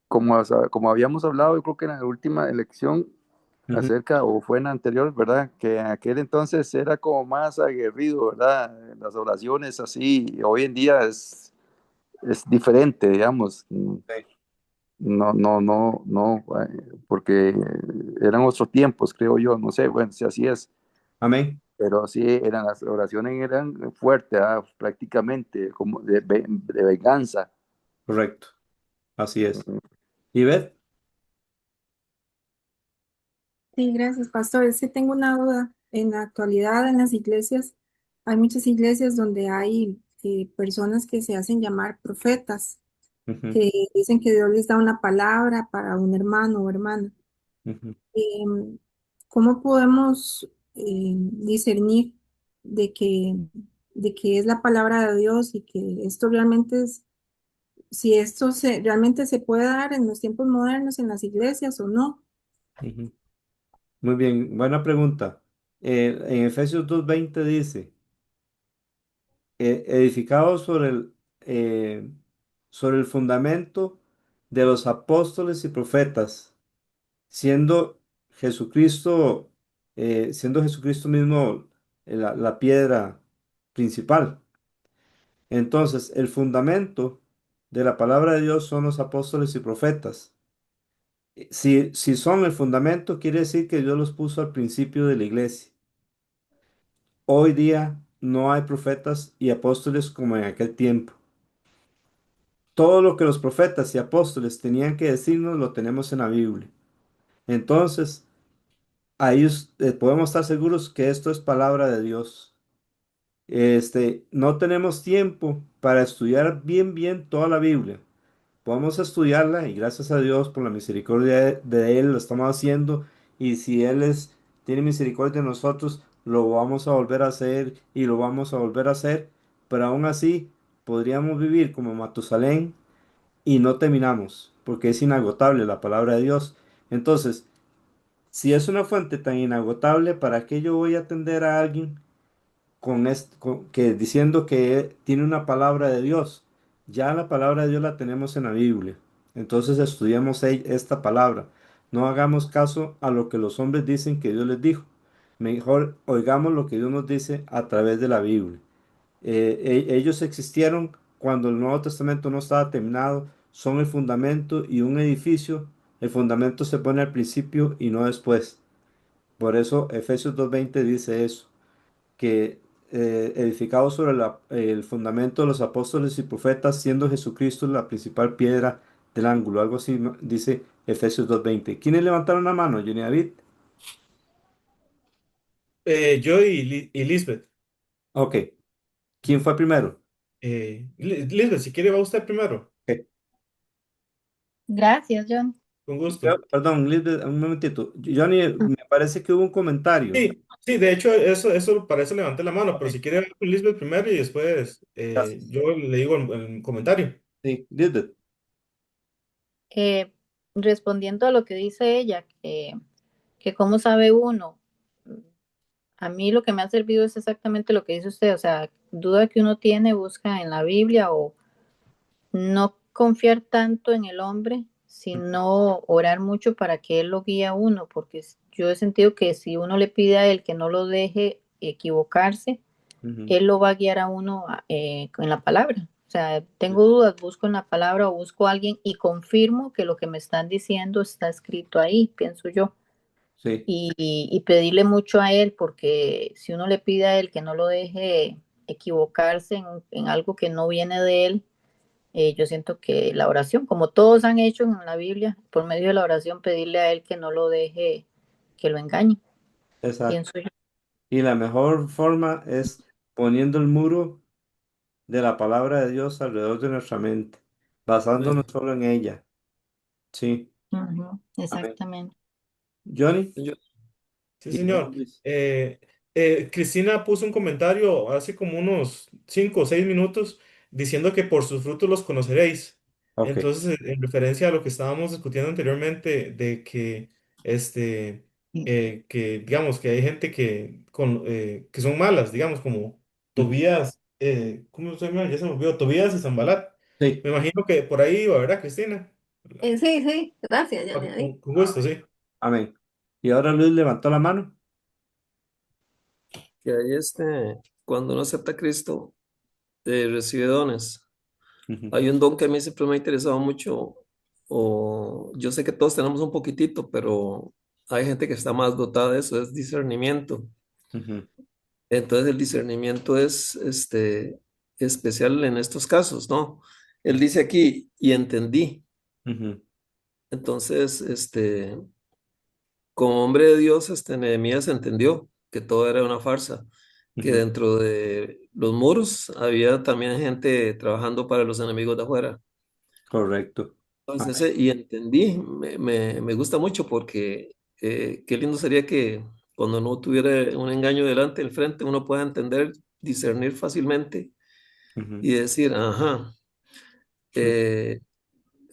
como habíamos hablado, yo creo que en la última elección Ujú. acerca, o fue en la anterior, ¿verdad? Que en aquel entonces era como más aguerrido, ¿verdad? Las oraciones así, y hoy en día es diferente, digamos. Sí. No, no, no, no, porque eran otros tiempos, creo yo, no sé, bueno, si así es, Amén. pero sí, las oraciones eran fuertes, prácticamente, como de venganza. Correcto. Así es. ¿Y Beth? Sí, gracias, pastor. Es que tengo una duda. En la actualidad, en las iglesias, hay muchas iglesias donde hay personas que se hacen llamar profetas, Ujú, que dicen que Dios les da una palabra para un hermano o hermana. ujú, Em, ¿Cómo podemos discernir de de que es la palabra de Dios y que esto realmente es, si realmente se puede dar en los tiempos modernos en las iglesias o no? ujú. Muy bien, buena pregunta. En Efesios 2:20 dice, edificados sobre el fundamento de los apóstoles y profetas, siendo siendo Jesucristo mismo la piedra principal. Entonces, el fundamento de la palabra de Dios son los apóstoles y profetas. Si son el fundamento, quiere decir que Dios los puso al principio de la iglesia. Hoy día no hay profetas y apóstoles como en aquel tiempo. Todo lo que los profetas y apóstoles tenían que decirnos lo tenemos en la Biblia. Entonces, ahí podemos estar seguros que esto es palabra de Dios. No tenemos tiempo para estudiar bien toda la Biblia. Podemos estudiarla y gracias a Dios por la misericordia de Él lo estamos haciendo. Y si tiene misericordia de nosotros, lo vamos a volver a hacer y lo vamos a volver a hacer. Pero aún así, podríamos vivir como Matusalén y no terminamos, porque es inagotable la palabra de Dios. Entonces, si es una fuente tan inagotable, ¿para qué yo voy a atender a alguien que diciendo que tiene una palabra de Dios? Ya la palabra de Dios la tenemos en la Biblia. Entonces estudiemos esta palabra. No hagamos caso a lo que los hombres dicen que Dios les dijo. Mejor oigamos lo que Dios nos dice a través de la Biblia. Ellos existieron cuando el Nuevo Testamento no estaba terminado. Son el fundamento y un edificio. El fundamento se pone al principio y no después. Por eso Efesios 2:20 dice eso, que edificado sobre el fundamento de los apóstoles y profetas, siendo Jesucristo la principal piedra del ángulo. Algo así dice Efesios 2:20. ¿Quiénes levantaron la mano, Johnny David? Yo y Lisbeth. Ok. ¿Quién fue primero? Lisbeth, si quiere, va usted primero. Ok. Gracias, John. Con gusto. Perdón, Lisbeth, un momentito. Johnny, me parece que hubo un comentario. Sí, sí, de hecho, para eso levanté la mano, pero Ok, si quiere hablar con Lisbeth primero y después gracias. yo le digo el comentario. Sí, Lisbeth. Eh, Respondiendo a lo que dice ella, que cómo sabe uno, a mí lo que me ha servido es exactamente lo que dice usted, o sea, duda que uno tiene, busca en la Biblia o no confiar tanto en el hombre, sino orar mucho para que él lo guíe a uno, porque yo he sentido que si uno le pide a él que no lo deje equivocarse, Ujú, él lo va a guiar a uno en la palabra. O sea, tengo dudas, busco en la palabra o busco a alguien y confirmo que lo que me están diciendo está escrito ahí, pienso yo. sí, Y pedirle mucho a él, porque si uno le pide a él que no lo deje equivocarse en algo que no viene de él, yo siento que la oración, como todos han hecho en la Biblia, por medio de la oración, pedirle a él que no lo deje, que lo engañe, exacto. pienso yo. Y la mejor forma es poniendo el muro de la palabra de Dios alrededor de nuestra mente, basándonos solo en ella. Sí, Ujú, amén. exactamente. Johnny Yo, Sí, y luego señor. Luis. Cristina puso un comentario hace como unos 5 o 6 minutos diciendo que por sus frutos los conoceréis. Ok. Entonces, en referencia a lo que estábamos discutiendo anteriormente, de que, que digamos que hay gente que son malas, digamos, como Ujú. Tobías, ¿cómo se llama? Ya se me olvidó, Tobías y Zambalat. Sí, Me imagino que por ahí iba, ¿verdad, Cristina? Sí, sí, gracias, Ok, Yanni. con gusto, amén. sí. Amén. Y ahora Luis levantó la mano. que hay cuando uno acepta a Cristo, recibe dones. Ujú, Hay un don que a mí siempre me ha interesado mucho, o yo sé que todos tenemos un poquitito, pero hay gente que está más dotada de eso, es discernimiento. ujú, Entonces el discernimiento es especial en estos casos, ¿no? Él dice aquí, y entendí. ujú, Entonces, como hombre de Dios, Nehemías entendió que todo era una farsa, que ujú. dentro de los muros había también gente trabajando para los enemigos de afuera. Correcto. Entonces, Amén. y entendí, me gusta mucho porque qué lindo sería que cuando no tuviera un engaño delante, del frente, uno pueda entender, discernir fácilmente Ujú, y decir, ajá, sí. eh,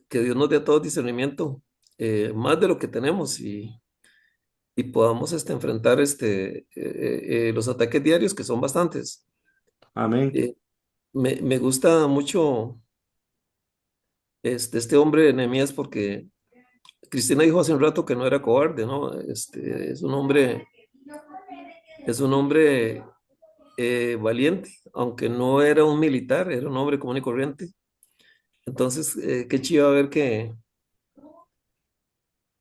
que Dios nos dé a todos discernimiento, más de lo que tenemos y podamos enfrentar los ataques diarios, que son bastantes. Amén. Eh, me gusta mucho este hombre Nehemías porque Cristina dijo hace un rato que no era cobarde, ¿no? Es un hombre valiente, aunque no era un militar, era un hombre común y corriente. Entonces, qué chido ver que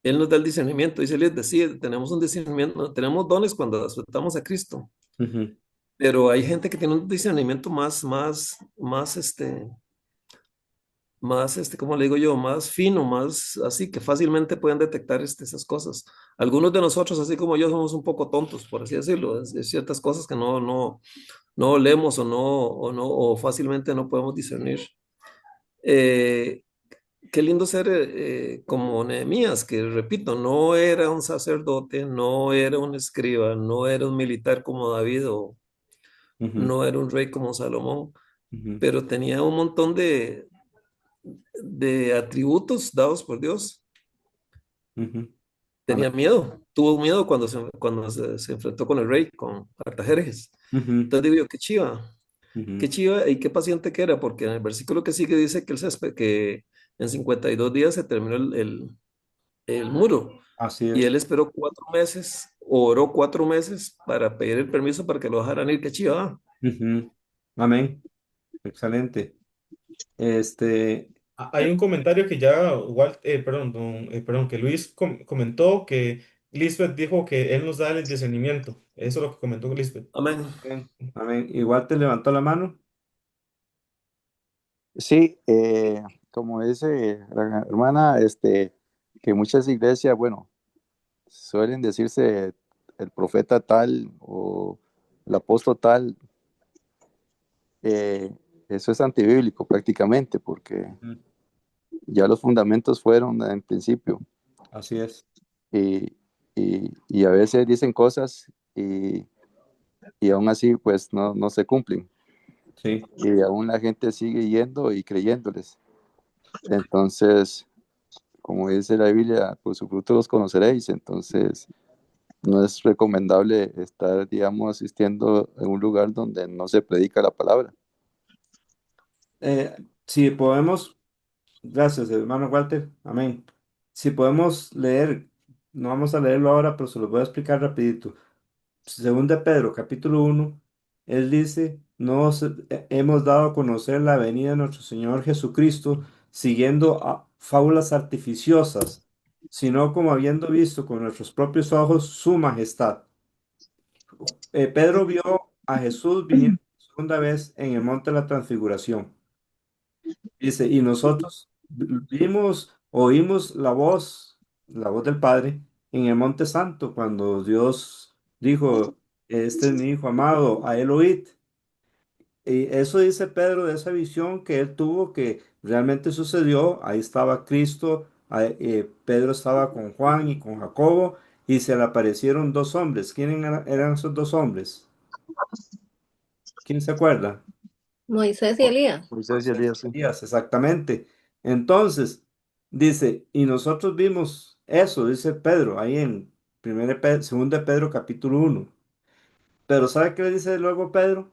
Él nos da el discernimiento. Dice, les decía, tenemos un discernimiento, no, tenemos dones cuando aceptamos a Cristo, Ujú, pero hay gente que tiene un discernimiento más, más, ¿cómo le digo yo? Más fino, más así, que fácilmente pueden detectar esas cosas. Algunos de nosotros, así como yo, somos un poco tontos, por así decirlo, de ciertas cosas que no leemos o fácilmente no podemos discernir. Eh, Qué lindo ser como Nehemías, que repito, no era un sacerdote, no era un escriba, no era un militar como David o Ujú, no era un rey como Salomón, ujú, pero tenía un montón de atributos dados por Dios. ujú. Amén. Tenía miedo, tuvo miedo cuando se enfrentó con el rey, con Artajerjes. Ujú, Entonces digo yo, qué ujú. chiva y qué paciente que era, porque en el versículo que sigue dice que, que en 52 días se terminó el muro. Así Y es. él esperó 4 meses, oró 4 meses para pedir el permiso para que lo dejaran ir. Qué chiva. Ujú. Amén. Excelente. Este, Hay un comentario que ya, perdón, que Luis comentó que Lisbeth dijo que él nos da el discernimiento. Eso es lo que comentó Lisbeth. Amén. amén. Amén. Igual te levantó la mano. Sí, como dice la hermana, que muchas iglesias, bueno, suelen decirse el profeta tal o el apóstol tal, eh, eso es antibíblico prácticamente, porque Ujú. ya los fundamentos fueron en principio Así es. y, y a veces dicen cosas y aún así pues no se cumplen Sí. y aún la gente sigue yendo y creyéndoles. Entonces, como dice la Biblia, por su fruto los conoceréis. Entonces, no es recomendable estar, digamos, asistiendo en un lugar donde no se predica la palabra. Si podemos, gracias, hermano Walter. Amén. Si podemos leer, no vamos a leerlo ahora, pero se lo voy a explicar rapidito. Según de Pedro, capítulo 1, él dice, hemos dado a conocer la venida de nuestro Señor Jesucristo siguiendo fábulas artificiosas, sino como habiendo visto con nuestros propios ojos su majestad. Pedro vio a Jesús viniendo por segunda vez en el monte de la transfiguración. Dice, y nosotros oímos la voz del Padre en el Monte Santo, cuando Dios dijo, este es mi Hijo amado, a él oíd. Y eso dice Pedro de esa visión que él tuvo, que realmente sucedió. Ahí estaba Cristo, Pedro estaba con Juan y con Jacobo, y se le aparecieron dos hombres. ¿Quiénes eran esos dos hombres? ¿Quién se acuerda? Moisés y Elías. Moisés y Elías, sí. Días, exactamente. Entonces, dice, y nosotros vimos eso, dice Pedro, ahí en 2 de Pedro capítulo 1. Pero ¿sabe qué le dice luego Pedro?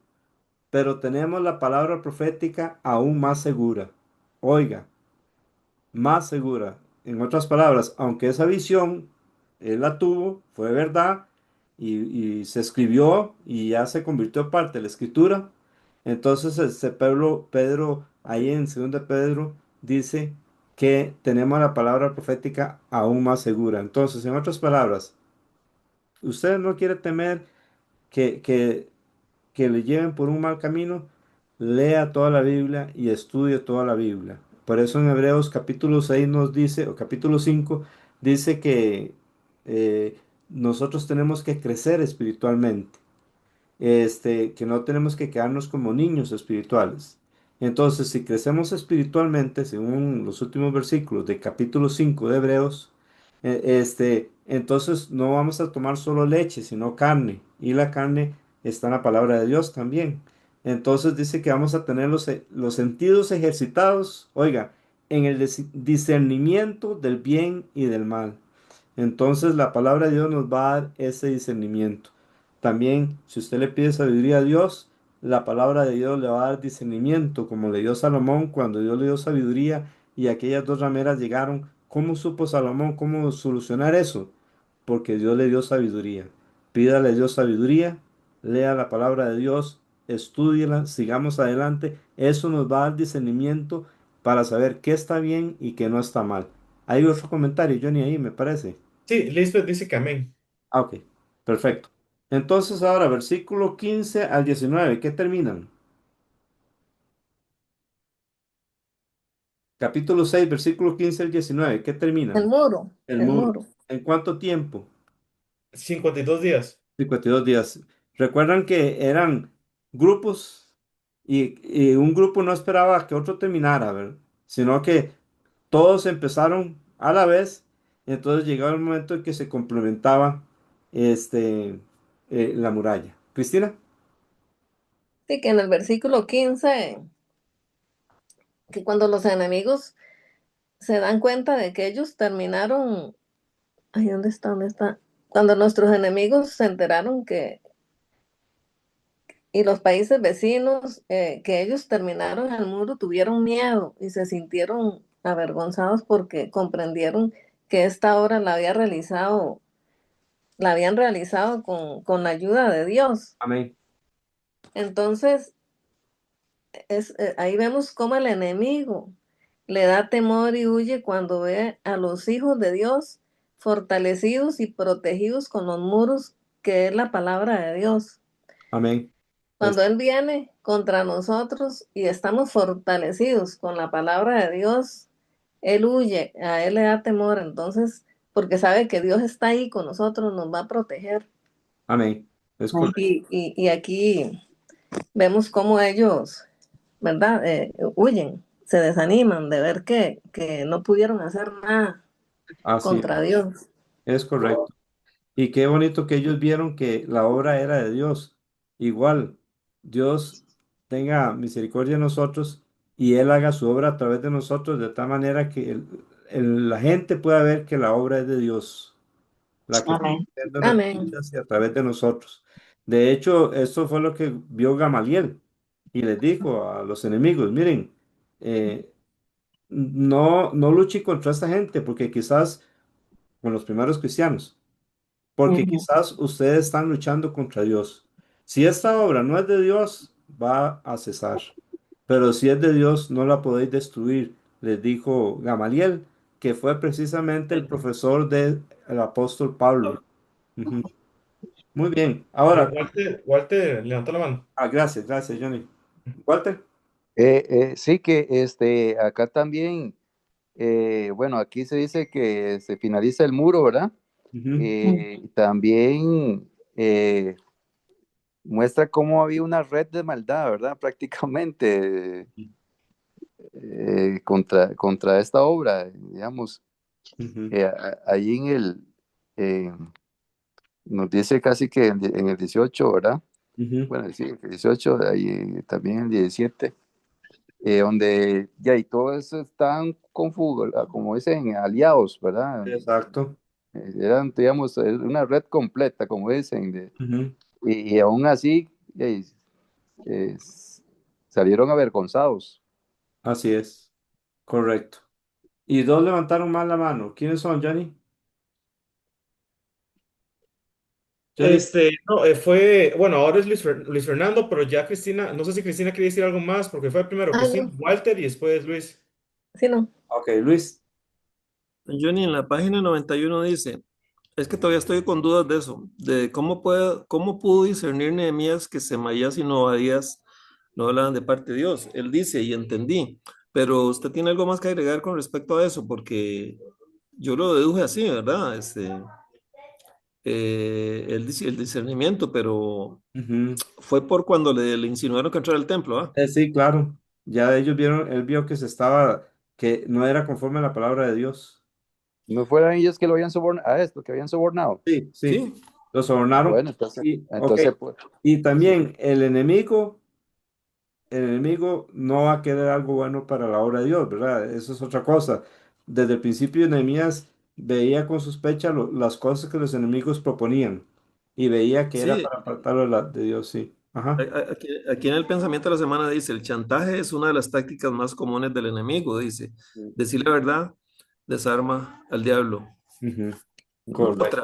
Pero tenemos la palabra profética aún más segura. Oiga, más segura. En otras palabras, aunque esa visión él la tuvo, fue verdad y se escribió y ya se convirtió parte de la escritura, entonces Pedro ahí en 2 de Pedro dice que tenemos la palabra profética aún más segura. Entonces, en otras palabras, usted no quiere temer que, que que le lleven por un mal camino, lea toda la Biblia y estudie toda la Biblia. Por eso en Hebreos capítulo 6 nos dice, o capítulo 5 dice que eh, nosotros tenemos que crecer espiritualmente, que no tenemos que quedarnos como niños espirituales. Entonces, si crecemos espiritualmente, según los últimos versículos del capítulo 5 de Hebreos, entonces no vamos a tomar solo leche, sino carne. Y la carne está en la palabra de Dios también. Entonces dice que vamos a tener los sentidos ejercitados, oiga, en el discernimiento del bien y del mal. Entonces la palabra de Dios nos va a dar ese discernimiento. También, si usted le pide sabiduría a Dios, la palabra de Dios le va a dar discernimiento, como le dio Salomón cuando Dios le dio sabiduría y aquellas dos rameras llegaron. ¿Cómo supo Salomón cómo solucionar eso? Porque Dios le dio sabiduría. Pídale a Dios sabiduría, lea la palabra de Dios, estúdiela, sigamos adelante. Eso nos va a dar discernimiento para saber qué está bien y qué no está mal. Hay otro comentario, Johnny, ahí me parece. Sí, Lisbeth dice que amén. Ah, ok, perfecto. Entonces ahora, versículo 15 al 19, ¿qué terminan? Capítulo 6, versículo 15 al 19. ¿Qué El termina? muro, El el muro. muro. ¿En cuánto tiempo? 52 días. 52 días. Recuerdan que eran grupos y un grupo no esperaba que otro terminara, ¿verdad? Sino que todos empezaron a la vez, y entonces llegaba el momento en que se complementaba este, la muralla. Cristina. Sí, que en el versículo 15, que cuando los enemigos se dan cuenta de que ellos terminaron, ay, ¿dónde está? ¿Dónde está? Cuando nuestros enemigos se enteraron y los países vecinos, que ellos terminaron el muro, tuvieron miedo y se sintieron avergonzados porque comprendieron que esta obra la habían realizado con la ayuda de Dios. Amén. Entonces, ahí vemos cómo el enemigo le da temor y huye cuando ve a los hijos de Dios fortalecidos y protegidos con los muros que es la palabra de Dios. Amén. Cuando Él viene contra nosotros y estamos fortalecidos con la palabra de Dios, Él huye, a Él le da temor, entonces, porque sabe que Dios está ahí con nosotros, nos va a proteger. Amén. Es correcto. Y aquí vemos cómo ellos, ¿verdad? Huyen, se desaniman de ver que no pudieron hacer nada Así contra Dios. es correcto. Y qué bonito que ellos vieron que la obra era de Dios. Igual, Dios tenga misericordia de nosotros y Él haga su obra a través de nosotros de tal manera que la gente pueda ver que la obra es de Dios, la que está Amén. haciendo las Amén. cosas y a través de nosotros. De hecho, esto fue lo que vio Gamaliel y les dijo a los enemigos, miren, eh, no luchen contra esta gente porque quizás con los primeros cristianos porque Ujú. quizás ustedes están luchando contra Dios. Si esta obra no es de Dios, va a cesar. Pero si es de Dios, no la podéis destruir, les dijo Gamaliel, que fue precisamente el profesor del apóstol Pablo. Ujú. Muy bien. Ahora, Walter levantó la mano. gracias, gracias, Johnny. Walter. Sí que acá también, bueno, aquí se dice que se finaliza el muro, ¿verdad? Ujú, También muestra cómo había una red de maldad, ¿verdad? Prácticamente contra esta obra, digamos. ujú, Ahí eh, nos dice casi que en el 18, ¿verdad? ujú. Bueno, sí, el 18, ahí también el 17, donde ya y todo eso están como dicen, aliados, ¿verdad? Exacto. Eran, digamos, una red completa, como dicen, Ujú. y aún así eh, salieron avergonzados. Así es. Correcto. Y dos levantaron más la mano. ¿Quiénes son, Johnny? Johnny. No, bueno, ahora es Luis Fernando, pero ya Cristina, no sé si Cristina quiere decir algo más, porque fue primero Ah, Cristina, no, Walter y después Luis. sí, no. Ok, Luis. Johnny, en la página 91 dice, es que todavía estoy con dudas de eso, de cómo pudo discernir Nehemías que Semaías y Noadías no hablaban de parte de Dios. Él dice, y entendí, pero usted tiene algo más que agregar con respecto a eso, porque yo lo deduje así, ¿verdad? Él dice el discernimiento, pero Ujú. fue por cuando le insinuaron que entrara al templo, ¿ah? Sí, claro. Ya ellos vieron, él vio que que no era conforme a la palabra de Dios. No fueran ellos que lo habían sobornado, a esto, que habían sobornado. Sí, sí. Sí, Lo sobornaron. Bueno, entonces, Y, ok. entonces pues, Y sí. también el enemigo no va a querer algo bueno para la obra de Dios, ¿verdad? Eso es otra cosa. Desde el principio, Nehemías veía con sospecha las cosas que los enemigos proponían y veía que era Sí, para apartarlo de Dios, sí. Ajá. aquí en el pensamiento de la semana dice, el chantaje es una de las tácticas más comunes del enemigo, dice, decir la verdad desarma al diablo. Ujú. Otra, Correcto.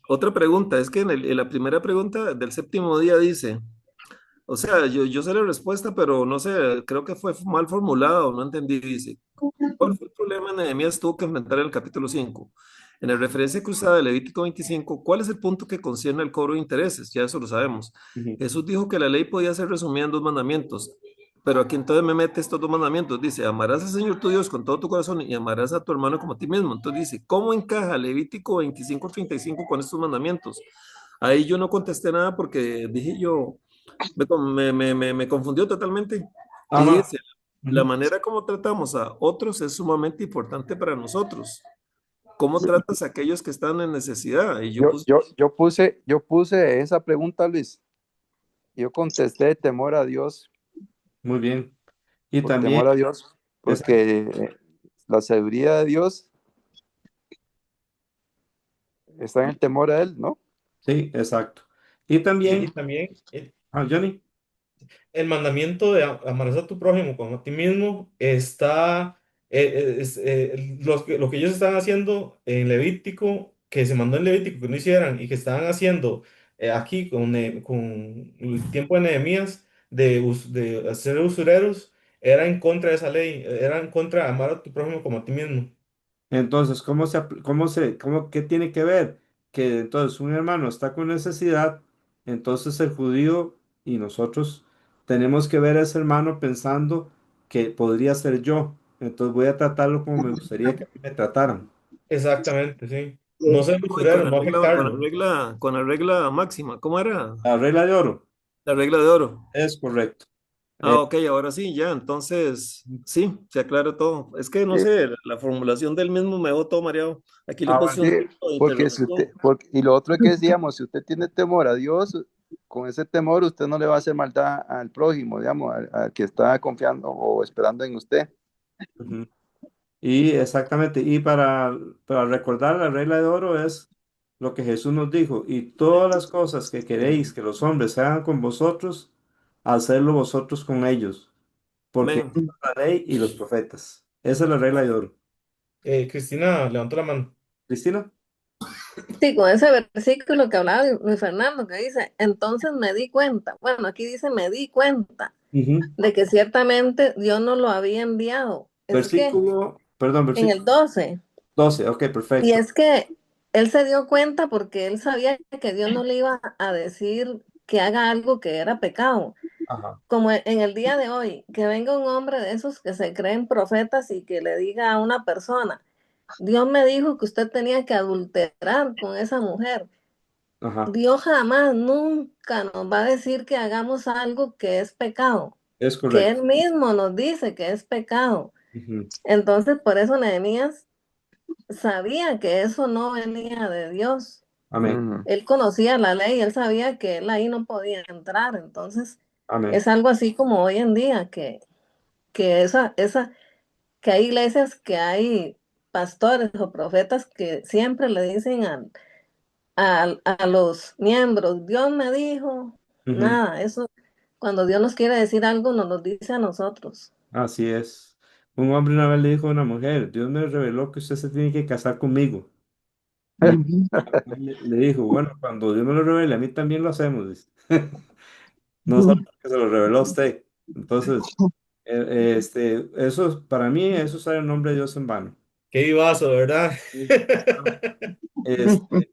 otra pregunta, es que en la primera pregunta del séptimo día dice, o sea, yo sé la respuesta, pero no sé, creo que fue mal formulado, no entendí, dice, ¿cuál fue el problema que Nehemías tuvo que enfrentar en el capítulo 5? En la referencia cruzada de Levítico 25, ¿cuál es el punto que concierne al cobro de intereses? Ya eso lo sabemos. Ujú. Jesús dijo que la ley podía ser resumida en dos mandamientos. pero aquí entonces me mete estos dos mandamientos. Dice, amarás al Señor tu Dios con todo tu corazón y amarás a tu hermano como a ti mismo. Entonces dice, ¿cómo encaja Levítico 25:35 con estos mandamientos? Ahí yo no contesté nada porque dije yo, me confundió totalmente. Y Ama. dice, la Ujú. manera como tratamos a otros es sumamente importante para nosotros. ¿Cómo tratas a aquellos que están en necesidad? Y yo puse, Yo puse esa pregunta, Luis. Yo contesté temor a Dios, Muy bien. Y por también, temor a Dios, exacto, porque la sabiduría de Dios está en el temor a Él, ¿no? sí, exacto. Y Y también, también Johnny. el mandamiento de amarás a tu prójimo como a ti mismo está, lo que ellos estaban haciendo en Levítico, que se mandó en Levítico que no hicieran y que estaban haciendo aquí con el tiempo de Nehemías de hacer usureros, era en contra de esa ley, era en contra de amar a tu prójimo como a ti mismo. Entonces, qué tiene que ver? Que entonces un hermano está con necesidad, entonces el judío y nosotros tenemos que ver a ese hermano pensando que podría ser yo. Entonces voy a tratarlo como me gustaría que a mí me trataran. Exactamente, sí. No ser no, y usurero, no afectarlo. con la regla máxima, ¿cómo era? La regla de oro La regla de oro. es correcto. Ah, Eh, ok, ahora sí, ya, entonces, sí, se aclara todo. Es que no Sí. sé, la formulación del mismo me dejó todo mareado. Aquí le puse Sí, un signo de porque si usted, interrogación. y lo otro que decíamos, si usted tiene temor a Dios, con ese temor usted no le va a hacer maldad al prójimo, digamos, al que está confiando o esperando en usted. ujú. Y exactamente, y para recordar la regla de oro es lo que Jesús nos dijo, y todas las cosas que queréis que los hombres hagan con vosotros, hacedlo vosotros con ellos, porque Amén. esta es la ley y los profetas. Esa es la regla de oro. Cristina levantó la mano. Cristina. Sí, con ese versículo que hablaba Luis Fernando, que dice, entonces me di cuenta, bueno, aquí dice me di cuenta Ujú. de que ciertamente Dios no lo había enviado. Es que Perdón, en versículo el 12 12. Ok, y perfecto. es que él se dio cuenta porque él sabía que Dios no le iba a decir que haga algo que era pecado. Ajá. Como en el día de hoy, que venga un hombre de esos que se creen profetas y que le diga a una persona, Dios me dijo que usted tenía que adulterar con esa mujer. Ajá. Dios jamás, nunca nos va a decir que hagamos algo que es pecado, Es que correcto. Él mismo nos dice que es pecado. Ujú. Entonces, por eso Nehemías sabía que eso no venía de Dios. Amén. Ujú. Él conocía la ley, él sabía que él ahí no podía entrar. Entonces, Amén. es algo así como hoy en día, que hay iglesias, que hay pastores o profetas que siempre le dicen a los miembros, Dios me dijo, Ujú. nada, eso, cuando Dios nos quiere decir algo, nos lo dice a nosotros. Así es. Un hombre una vez le dijo a una mujer, Dios me reveló que usted se tiene que casar conmigo. Y le dijo, bueno, cuando Dios me lo revele, a mí también lo hacemos. Dice. No sabe que se lo reveló a usted. Entonces, eso, para mí, eso es el nombre de Dios en vano. Qué vivazo, ¿verdad? Sí, claro. Este,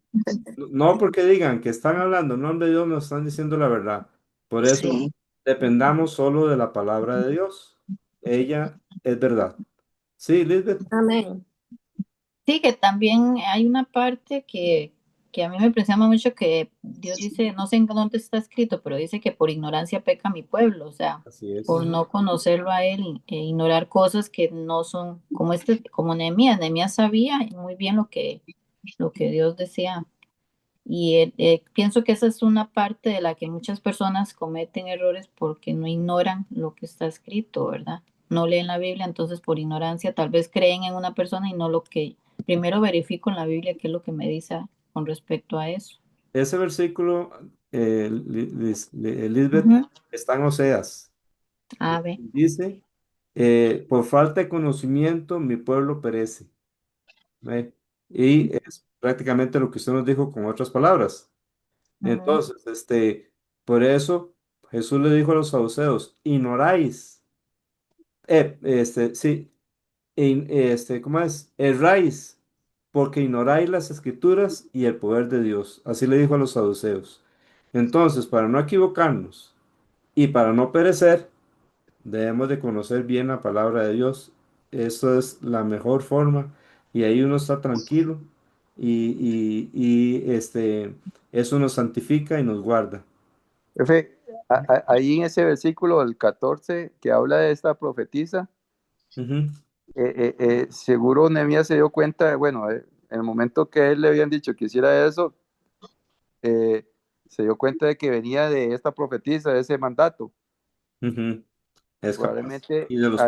no porque digan que están hablando en nombre de Dios, nos están diciendo la verdad. Por eso, Sí. dependamos solo de la palabra de Dios. Ella es verdad. Sí, Lisbeth. Amén. Sí, que también hay una parte que a mí me impresiona mucho que Dios dice, no sé en dónde está escrito, pero dice que por ignorancia peca mi pueblo, o sea, Así por es. no conocerlo a él e ignorar cosas que no son, como como Nehemías. Nehemías sabía muy bien lo que Dios decía. Y pienso que esa es una parte de la que muchas personas cometen errores porque no ignoran lo que está escrito, ¿verdad? No leen la Biblia, entonces por ignorancia tal vez creen en una persona y no lo que primero verifico en la Biblia qué es lo que me dice con respecto a eso. Ese versículo, Lisbeth, Ujú. está en Oseas. A ver. Dice, por falta de conocimiento mi pueblo perece. ¿Ve? Y es prácticamente lo que usted nos dijo con otras palabras. Ujú. Entonces, por eso Jesús le dijo a los saduceos, ignoráis, sí, ¿cómo es? Erráis, porque ignoráis las escrituras y el poder de Dios. Así le dijo a los saduceos. Entonces, para no equivocarnos y para no perecer, debemos de conocer bien la palabra de Dios. Eso es la mejor forma y ahí uno está tranquilo y eso nos santifica y nos guarda. Jefe, ahí en ese versículo, el 14, que habla de esta profetisa, Ujú, seguro Nehemías se dio cuenta, bueno, en el momento que él le habían dicho que hiciera eso, eh, se dio cuenta de que venía de esta profetisa, de ese mandato. ujú. Es capaz. Probablemente Y de los profetas.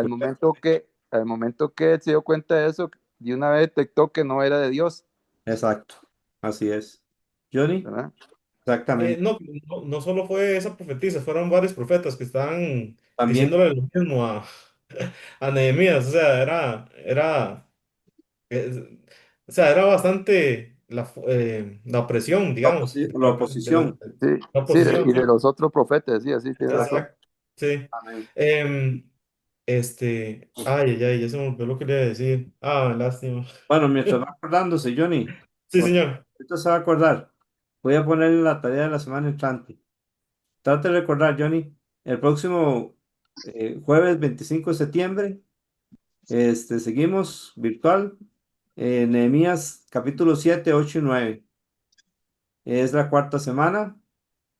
al momento que él se dio cuenta de eso, de una vez detectó que no era de Dios, Exacto. Así es. Johnny, ¿verdad? exactamente. No solo fue esa profetisa, fueron varios profetas que estaban También diciéndole lo mismo a Nehemías. O sea, eh, o sea, era bastante la opresión, digamos, la oposición. Sí, la sí, y oposición. de los otros profetas, sí, así tiene razón. Exacto, sí. Amén. Ay, ya se me olvidó lo que le iba a decir. Ah, lástima. Bueno, mientras va acordándose, Johnny, Sí, señor. ahorita se va a acordar. Voy a ponerle la tarea de la semana entrante. Trate de recordar, Johnny, el próximo jueves 25 de septiembre, seguimos virtual, Nehemías capítulo 7, 8 y 9. Es la cuarta semana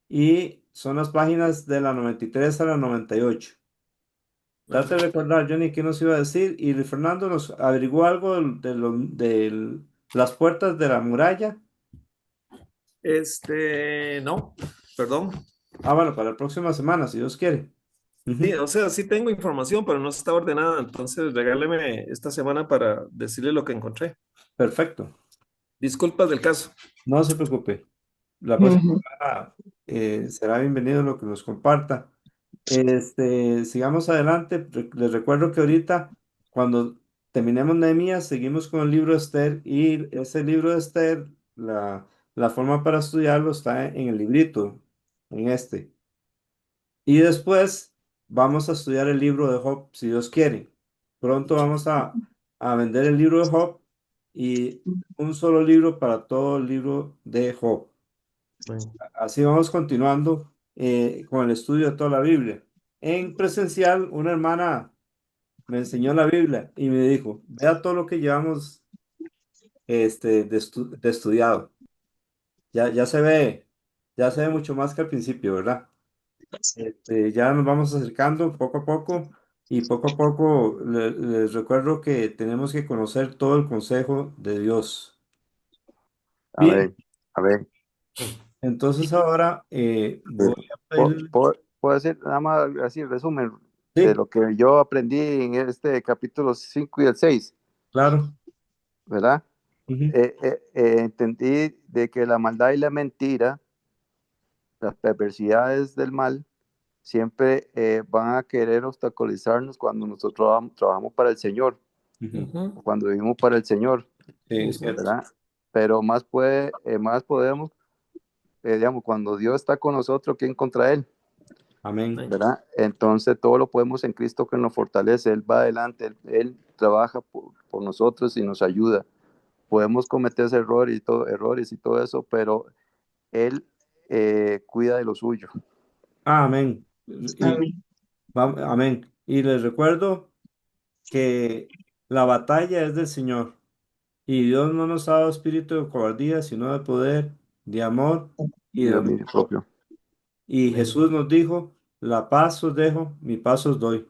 y son las páginas de la 93 a la 98. Trate de recordar, Johnny, qué nos iba a decir. Y Fernando nos averiguó algo de las puertas de la muralla. No, perdón. Ah, bueno, para la próxima semana, si Dios quiere. Sí, Ujú. o sea, sí tengo información, pero no está ordenada, entonces regáleme esta semana para decirle lo que encontré. Perfecto. Disculpas del caso. No se preocupe. La próxima Ujú. semana será bienvenido lo que nos comparta. Sigamos adelante. Les recuerdo que ahorita, cuando terminemos Nehemías, seguimos con el libro de Esther y ese libro de Esther, la forma para estudiarlo está en el librito, en este. Y después vamos a estudiar el libro de Job, si Dios quiere. Pronto vamos a vender el libro de Job y un solo libro para todo el libro de Job. Bueno, Así vamos continuando con el estudio de toda la Biblia. En presencial, una hermana me enseñó la Biblia y me dijo, vea todo lo que llevamos de estudiado. Ya se ve mucho más que al principio, ¿verdad? Ya nos vamos acercando poco a poco y poco a poco les recuerdo que tenemos que conocer todo el consejo de Dios. A Bien, ver, a ver. entonces ahora eh, voy a pedir, puedo decir nada más así, resumen de sí, lo que yo aprendí en este capítulo 5 y el 6, claro, ¿verdad? ujú, Entendí de que la maldad y la mentira, las perversidades del mal, siempre van a querer obstaculizarnos cuando nosotros trabajamos para el Señor, ujú, ujú, o cuando vivimos para el Señor, sí, es ujú. cierto. ¿verdad? Pero más podemos, digamos, cuando Dios está con nosotros, ¿quién contra Él? Amén. Ay, ¿Verdad? Entonces todo lo podemos en Cristo que nos fortalece, Él va adelante, Él trabaja por nosotros y nos ayuda. Podemos cometer errores y todo eso, pero Él cuida de lo suyo. Amén. Y, Amén. amén. Y les recuerdo que la batalla es del Señor. Y Dios no nos ha dado espíritu de cobardía, sino de poder, de amor y Y de dominio dominio. propio. Y amén. Jesús nos dijo, la paz os dejo, mi paz os doy.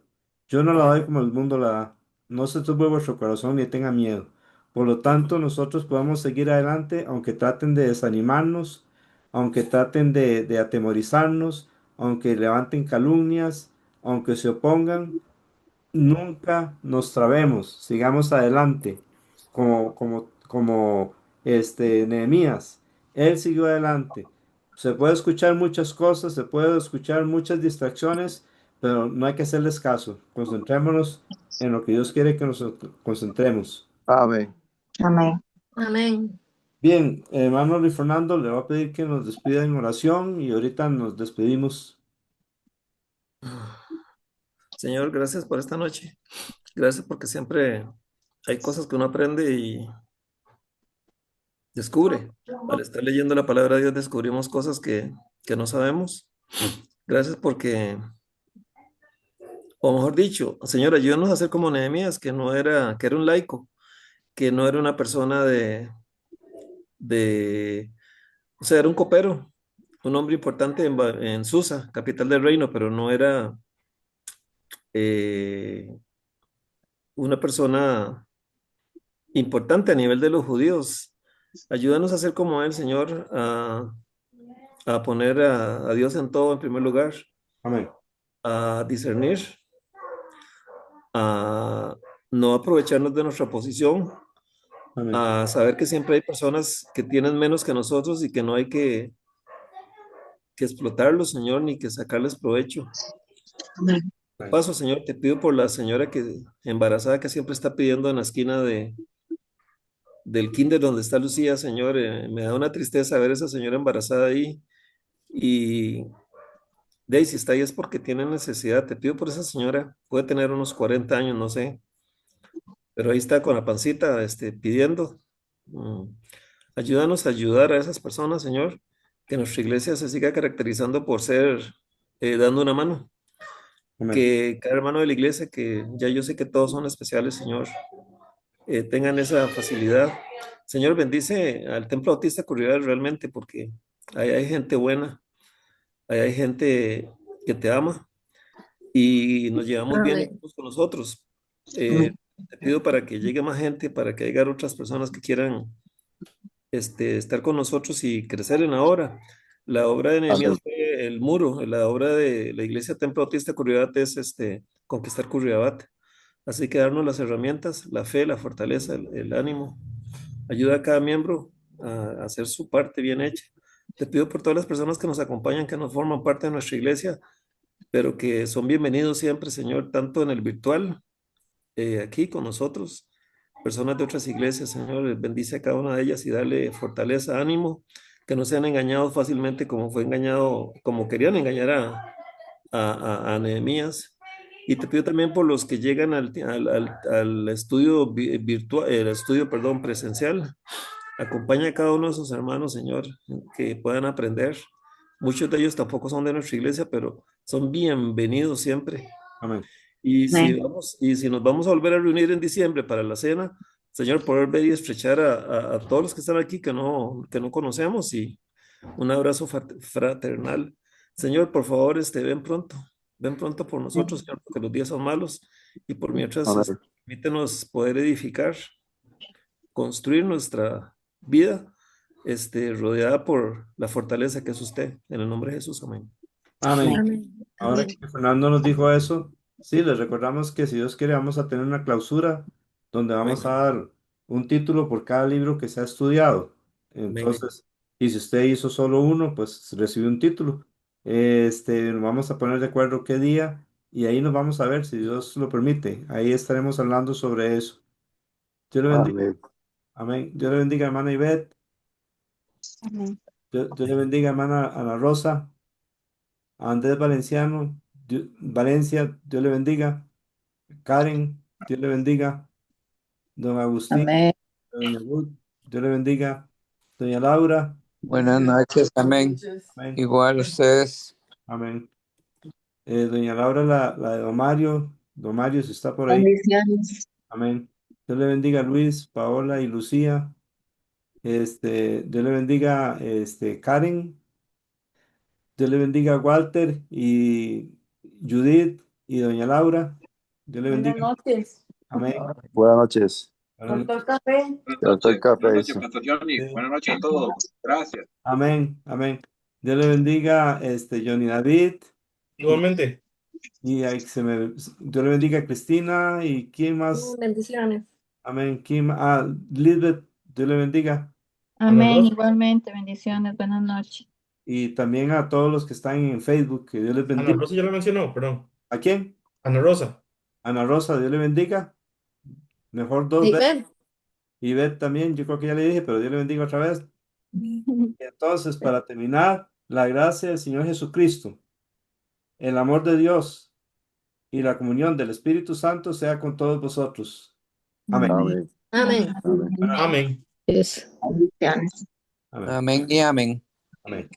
Yo no la doy como el mundo la da. No se turbe vuestro corazón ni tenga miedo. Por lo tanto, nosotros podemos seguir adelante, aunque traten de desanimarnos, aunque traten de atemorizarnos, aunque levanten calumnias, aunque se opongan. Nunca nos trabemos, sigamos adelante, como Nehemías. Él siguió adelante. Se puede escuchar muchas cosas, se puede escuchar muchas distracciones, pero no hay que hacerles caso. Concentrémonos en lo que Dios quiere que nos concentremos. Amén. Amén. Amén. Bien, hermano Luis Fernando, le voy a pedir que nos despida en oración y ahorita nos despedimos. Señor, gracias por esta noche. Gracias porque siempre hay cosas que uno aprende y descubre. Al estar leyendo la palabra de Dios descubrimos cosas que no sabemos. Gracias porque o mejor dicho, Señor, ayúdanos a ser como Nehemías, que era un laico, que no era una persona de, o sea, era un copero, un hombre importante en Susa, capital del reino, pero no era eh, una persona importante a nivel de los judíos. Ayúdanos a ser como él, Señor, a poner a Dios en todo en primer lugar, Amén. a discernir, a no aprovecharnos de nuestra posición, Amén. a saber que siempre hay personas que tienen menos que nosotros y que no hay que explotarlos, Señor, ni que sacarles provecho. Amén. Paso, Señor, te pido por la señora que embarazada que siempre está pidiendo en la esquina del kinder donde está Lucía, Señor. Me da una tristeza ver a esa señora embarazada ahí. Y de ahí, si está ahí es porque tiene necesidad. Te pido por esa señora. Puede tener unos 40 años, no sé. Pero ahí está con la pancita, pidiendo. Mm. Ayúdanos a ayudar a esas personas, Señor. Que nuestra iglesia se siga caracterizando por ser dando una mano. Amén. Que cada hermano de la iglesia, que ya yo sé que todos son especiales, Señor, tengan esa facilidad. Señor, bendice al Templo Bautista Curiosidad realmente, porque ahí hay gente buena, ahí hay gente que te ama y nos llevamos bien Amén. unos con nosotros. Amén. Te pido para que llegue más gente, para que haya otras personas que quieran estar con nosotros y crecer en la obra. La obra de Nehemías Amén. fue el muro, la obra de la iglesia Templo Bautista Curiosidad es conquistar Curriabat. Así que darnos las herramientas, la fe, la fortaleza, el ánimo. Ayuda a cada miembro a hacer su parte bien hecha. Te pido por todas las personas que nos acompañan, que nos forman parte de nuestra iglesia, pero que son bienvenidos siempre, Señor, tanto en el virtual, aquí con nosotros, personas de otras iglesias, Señor, bendice a cada una de ellas y dale fortaleza, ánimo, que no sean engañados fácilmente como fue engañado, como querían engañar a Nehemías. Y te pido también por los que llegan al estudio virtual, el estudio, perdón, presencial. Acompaña a cada uno de sus hermanos, Señor, que puedan aprender. Muchos de ellos tampoco son de nuestra iglesia, pero son bienvenidos siempre. Amén. Amén. Y si nos vamos a volver a reunir en diciembre para la cena, Señor, poder ver y estrechar a todos los que están aquí que no conocemos y un abrazo fraternal. Señor, por favor, ven pronto por nosotros, Señor, porque los días son malos y por mientras, Amén. permítenos poder edificar, construir nuestra vida, rodeada por la fortaleza que es usted. En el nombre de Jesús, amén. Amén. Amén. Ahora que Fernando nos dijo eso, sí, les recordamos que si Dios quiere vamos a tener una clausura donde Amén. vamos a dar un título por cada libro que se ha estudiado. Amén. Entonces, y si usted hizo solo uno, pues recibe un título. Nos vamos a poner de acuerdo qué día y ahí nos vamos a ver si Dios lo permite. Ahí estaremos hablando sobre eso. Dios le bendiga. Amén. Amén. Dios le bendiga, hermana Ivette. Amén. Dios le bendiga, hermana Ana Rosa. A Andrés Valenciano, Valencia, Dios le bendiga. Karen, Dios le bendiga. Don Agustín, Amén. Doña Ruth, Dios le bendiga. Doña Laura, Buenas noches, amén. amén, Igual ustedes. amén. Doña Laura, la de Don Mario, si está por ahí, Bendiciones. amén. Dios le bendiga a Luis, Paola y Lucía. Dios le bendiga Karen, Dios le bendiga a Walter y Judith y Doña Laura. Dios le Buenas bendiga, noches. amén. Buenas noches. Buenas Doctor Café. Doctor Buenas Café noches, dice. Pastor Johnny. noches. Buenas noches a todos. Gracias. Amén, amén. Dios le bendiga, Johnny David, Igualmente. y Dios le bendiga a Cristina, y quién más, Bendiciones. amén, Lisbeth, Dios le bendiga, Ana Amén. Rosa. Igualmente, bendiciones. Buenas noches. y también a todos los que están en Facebook, que Dios les Ana bendiga. Rosa ya la mencionó, perdón. ¿A quién? Ana Rosa. Ana Rosa, Dios le bendiga, mejor dos Y veces, ven. y Beth también, yo creo que ya le dije, pero Dios le bendiga otra vez. Y entonces, para terminar, la gracia del Señor Jesucristo, el amor de Dios y la comunión del Espíritu Santo sea con todos vosotros. Amén. Amén. Amén. Amén. Buenas noches. Amén. Es. Bendiciones. Amén. Amén y amén. Amén.